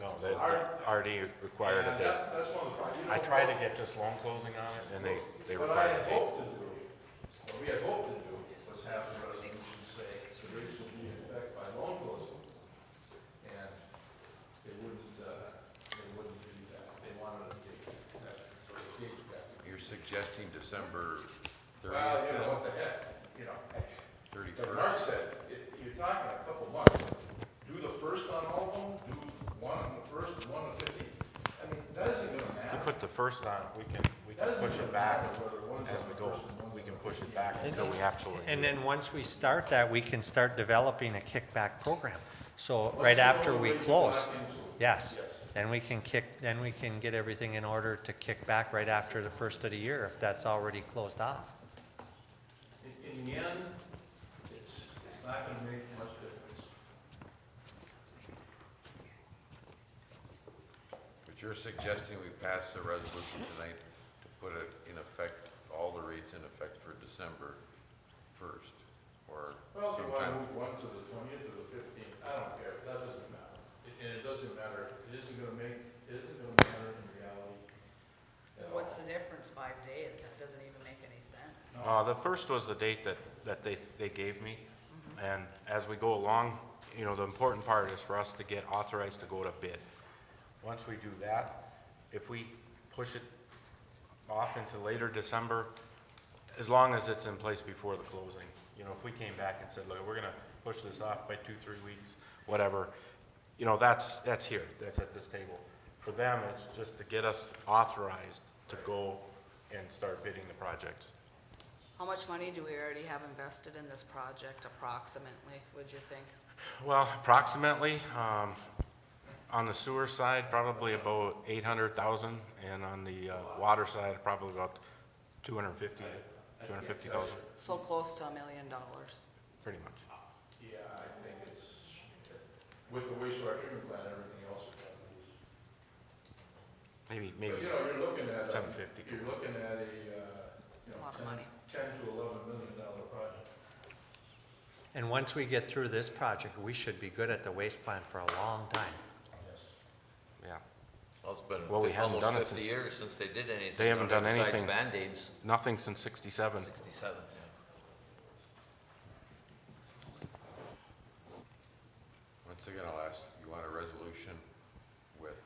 No, it's they already required a And date. that's one of the problems. You I know, tried to get just loan closing on it, and they What I required a had date. hoped to do, what we had hoped to do, was have the resolution say the rates will be in effect by loan closing. And they wouldn't do that. They wanted a date. So the date's got to be. You're suggesting December Well, you know, 30th, what the heck, you know. Like 31st? Mark said, you're talking a couple months. Do the first on all of them, do one on the first and one on the 15th. I mean, that isn't gonna You matter. put first on, we can push it back as we go. We can push it back until we absolutely. And then once we start that, we can start developing a kickback program. So right after we close, yes, then we can get everything in order to kick back right after the first of the year if that's already closed off. In the end, it's not gonna make much difference. But you're suggesting we pass a resolution tonight to put it in effect, all the rates in effect for December 1st, or Well, if you wanna sometime. move one to the 20th or the 15th, I don't care, that doesn't matter. And it doesn't matter, it isn't gonna matter in reality at all. What's the difference, 5 days? That doesn't even make any sense. The first was the date that they gave me. And as we go along, you know, the important part is for us to get authorized to go to bid. Once we do that, if we push it off into later December, as long as it's in place before the closing. You know, if we came back and said, look, we're gonna push this off by 2-3 weeks, whatever, you know, that's here, that's at this table. For them, it's just to get us authorized to go and start bidding the projects. How much money do we already have invested in this project approximately, would you think? Well, approximately, on the sewer side, probably about 800,000, and on the water side, probably about 250,000, So close to $1 million. pretty much. Yeah, I think it's, with the wastewater treatment plant, everything else is probably. Maybe But, you know, you're looking at, 750. you're looking at a, you A lot know, of money. $10 to $11 million project. And once we get through this project, we should be good at the waste plant for a long time. Yeah. Well, it's been Well, we haven't almost done it 50 since- years since they did anything. They haven't done besides anything. Band-Aids, Nothing since 67. 67, yeah. Once again, I'll ask, you want a resolution with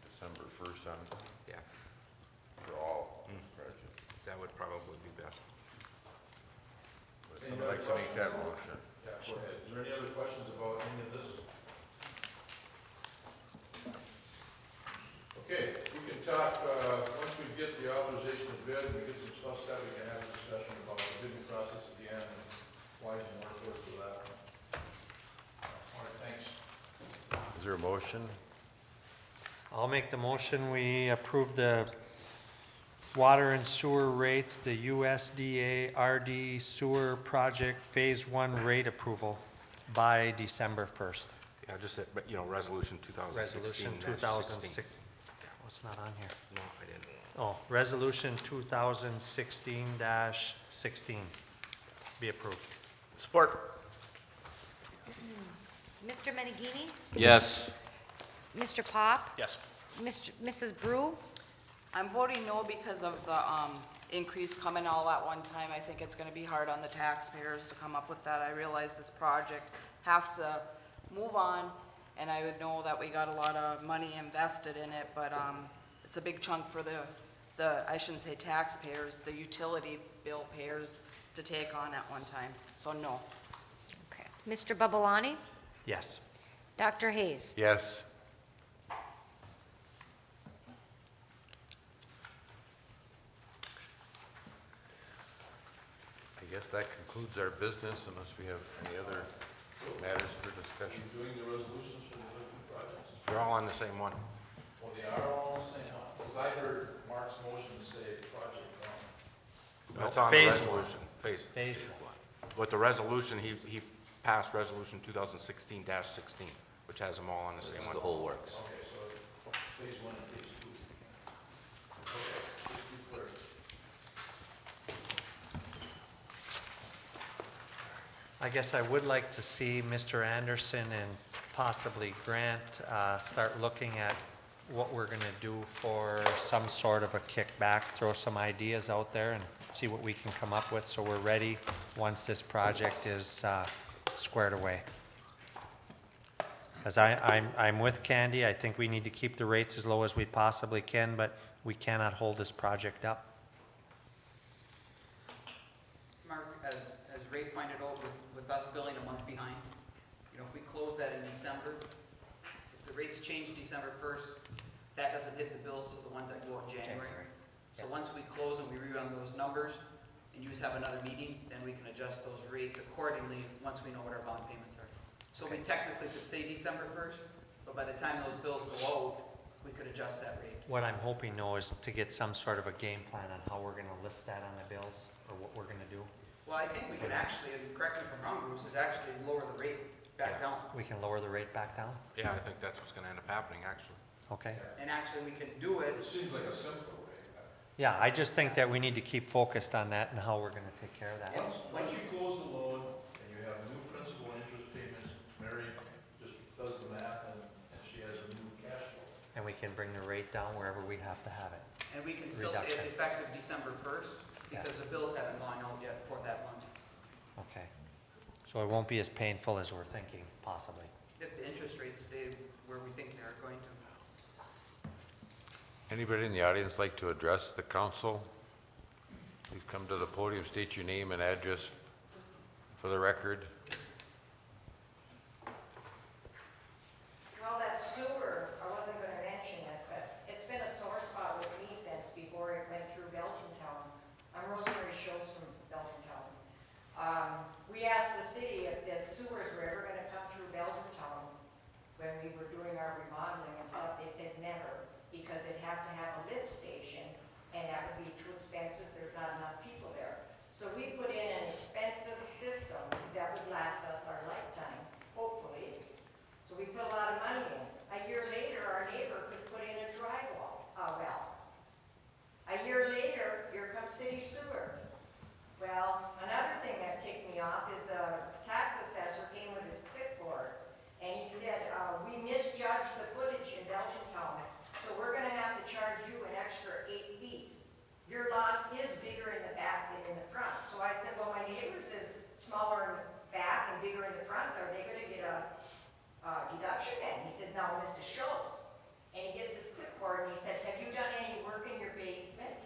December 1st on, Yeah, for all projects? that would probably be best. Would somebody like to make that motion? Yeah, go ahead. Is there any other questions about any of this? Okay, we can talk, once we get the authorization of bid, we get some stuff set, we can have a discussion about the bidding process at the end, and why some more towards that. All right, thanks. Is there a motion? I'll make the motion, we approve the water and sewer rates, the USDA RD sewer project Phase 1 rate approval by December 1st. Yeah, just, but, you know, resolution 2016. Resolution 2006. What's not on here? No, I didn't. Oh, resolution 2016-16 be approved. Support. Mr. Menegini? Yes. Mr. Pop? Yes. Mrs. Brew? I'm voting no because of the increase coming all at one time. I think it's gonna be hard on the taxpayers to come up with that. I realize this project has to move on, and I would know that we got a lot of money invested in it, but it's a big chunk for the I shouldn't say taxpayers, the utility bill payers to take on at one time. So no. Okay. Mr. Babalani? Yes. Dr. Hayes? Yes. I guess that concludes our business unless we have any other matters for discussion. Doing the resolutions for the other two projects? They're all on the same one. Well, they are all the same one, because I heard Mark's motion say project one. That's on the Phase resolution. Phase 1. With the resolution, he passed resolution 2016-16, which has them all on the same It's one. the whole works. Okay, so phase one and phase two. Okay, just be clear. I guess I would like to see Mr. Anderson and possibly Grant start looking at what we're going to do for some sort of a kickback, throw some ideas out there and see what we can come up with so we're ready once this project is squared away. Because I'm with Candy, I think we need to keep the rates as low as we possibly can, but we cannot hold this project up. Mark, as Ray pointed out, with us billing a month behind, you know, if we close that in December, if the rates change December 1st, that doesn't hit the bills to the ones that go out in January. So once we close and we rerun those numbers, and you have another meeting, then we can adjust those rates accordingly, once we know what our bond payments are. So we technically could say December 1st, but by the time those bills go out, we could adjust that rate. What I'm hoping though is to get some sort of a game plan on how we're gonna list that on the bills, or what we're gonna do. Well, I think we could actually, and correct me if I'm wrong, Bruce, is actually lower the rate back down. We can lower the rate back down? Yeah, I think that's what's gonna end up happening, actually. Okay. And actually, we can do it. It seems like a simpler way. Yeah, I just think that we need to keep focused on that and how we're gonna take care of that. Once you close the loan and you have new principal and interest payments, Mary just does the math and she has a new cash flow. And we can bring the rate down wherever we have to have it. And we can still say it's Reduction. effective December 1st, because Yes. the bills haven't gone out yet for that month. Okay. So it won't be as painful as we're thinking, possibly. If the interest rates stay where we think they're going to. Anybody in the audience like to address the council? Please come to the podium, state your name and address for the record. Well, that sewer, I wasn't gonna mention it, but it's been a sore spot with me since before it went through Belgiumtown. I'm Rosemary Schultz from Belgiumtown. We asked the city if the sewers were ever gonna come through Belgiumtown when we were doing our remodeling and stuff. They said never, because it'd have to have a lift station, and that would be too expensive, there's not enough people there. So we put in an expensive system that would last us our lifetime, hopefully. So we put a lot of money in. A year later, our neighbor could put in a dry well. A year later, here comes city sewer. Well, another thing that ticked me off is the tax assessor came with his clipboard, and he said, we misjudged the footage in Belgiumtown, so we're gonna have to charge you an extra 8 feet. Your lot is bigger in the back than in the front. So I said, well, my neighbor's is smaller in the back and bigger in the front. Are they gonna get a deduction then? He said, no, Mrs. Schultz. And he gets his clipboard and he said, have you done any work in your basement?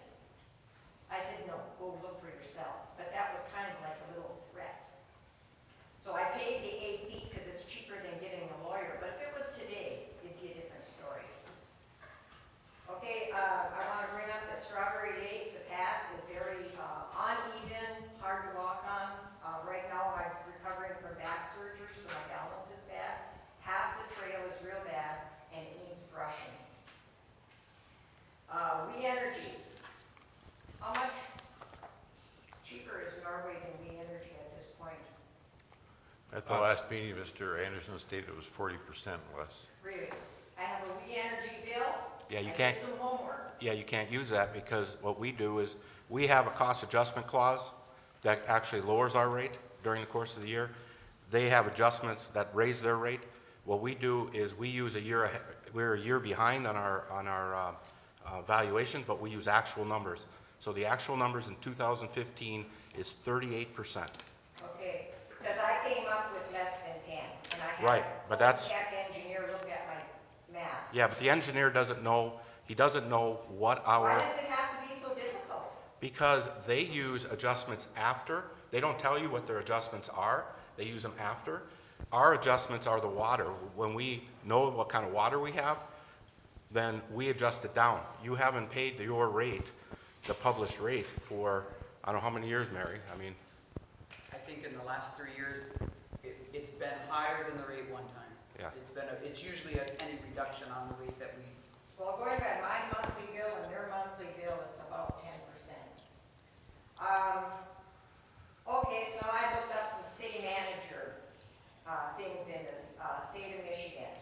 I said, no, go look for yourself. But that was kind of like a little threat. So I paid the 8 feet because it's cheaper than getting a lawyer. But if it was today, it'd be a different story. Okay, I want to bring up that Strawberry Lake, the path is very uneven, hard to walk on. Right now, I'm recovering from back surgery, so my balance is bad. Half the trail is real bad, and it needs brushing. We Energy. How much cheaper is Norway than We Energy at this point? At the last meeting, Mr. Anderson stated it was 40% less. Really? I have a We Energy bill. Yeah, you I can't- did some homework. Yeah, you can't use that because what we do is, we have a cost adjustment clause that actually lowers our rate during the course of the year. They have adjustments that raise their rate. What we do is we use we're a year behind on our valuation, but we use actual numbers. So the actual numbers in 2015 is 38%. Okay, because I came up with less than 10, and I had Right, but that's- a tech engineer look at my math. Yeah, but the engineer doesn't know, he doesn't know what Why our, does it have to be so difficult? because they use adjustments after. They don't tell you what their adjustments are. They use them after. Our adjustments are the water. When we know what kind of water we have, then we adjust it down. You haven't paid your rate, the published rate, for, I don't know how many years, Mary? I mean, I think in the last 3 years, it's been higher than the rate one time. Yeah. It's usually a penny reduction on the rate that we, Well, going by my monthly bill and their monthly bill, it's about 10%. Okay, so I looked up some city manager things in the state of Michigan.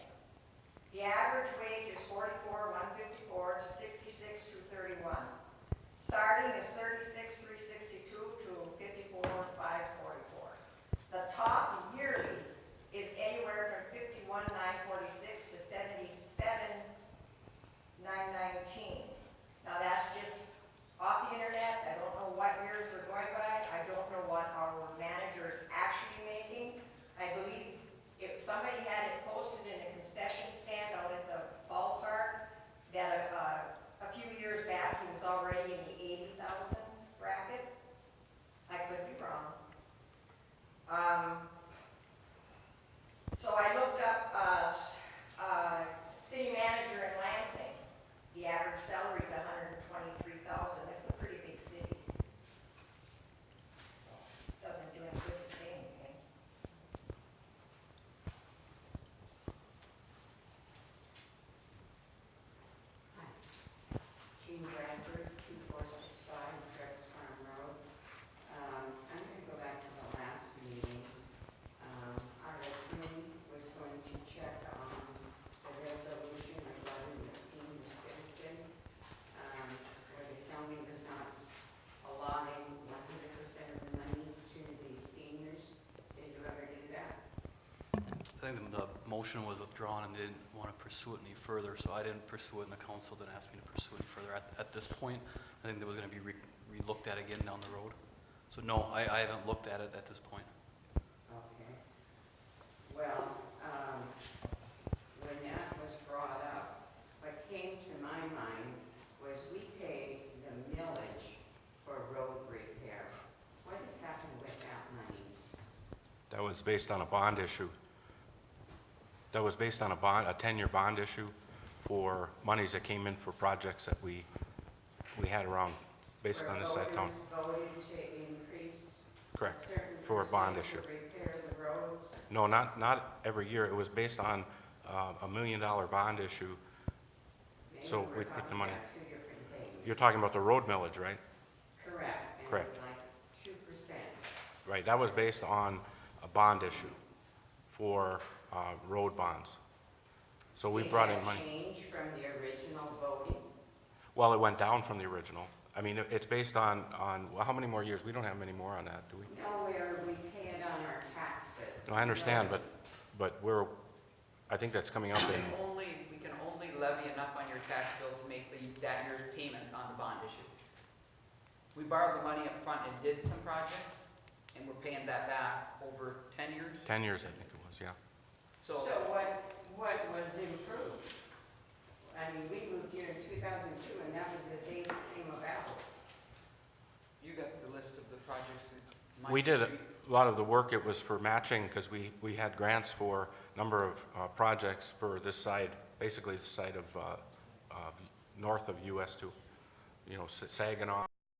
The average wage is $44,154 to $66,231. Starting is $36,362 to $54,544. The top yearly is anywhere from $51,946 to $77,919. Now that's just off the internet. I don't know what years they're going by. I don't know what our manager is actually making. I believe if somebody had it posted in a concession stand out at the ballpark, that a few years back, he was already in the 80,000 bracket. I could be wrong. So I looked up city manager in Lansing, think the motion was withdrawn and they didn't want to pursue it any further, so I didn't pursue it and the council didn't ask me to pursue it any further. At this point, I think that was going to be re-looked at again down the road. So no, I haven't looked at it at this point. Okay. Well, when that was brought up, what came to my mind was we paid the millage for road repair. What has happened with that money? That was based on a bond issue. That was based on a 10-year bond issue for monies that came in for projects that we had around, based on this side of town. Voted to increase Correct, a certain for a bond percent issue. to repair the roads? No, not every year. It was based on $1 million bond issue. Maybe So we're we put the talking money. about two different things. You're talking about the road millage, right? Correct. And Correct. it was like 2%. Right, that was based on a bond issue for road bonds. So we brought in money. Did that change from the original voting? Well, it went down from the original. I mean, it's based on, well, how many more years? We don't have many more on that, do we? Nowhere we pay it on our taxes. No, I understand, but I think that's coming up in, We can only levy enough on your tax bill to make that year's payment on the bond issue. We borrowed the money up front and did some projects, and we're paying that back over 10 years. 10 years, I think it was, yeah. So what was improved? I mean, we moved here in 2002, and that was the day it came about. You got the list of the projects that Mike We did Street- a lot of the work. It was for matching, because we had grants for a number of projects for this side, basically the side of north of US 2. You know, Saginaw,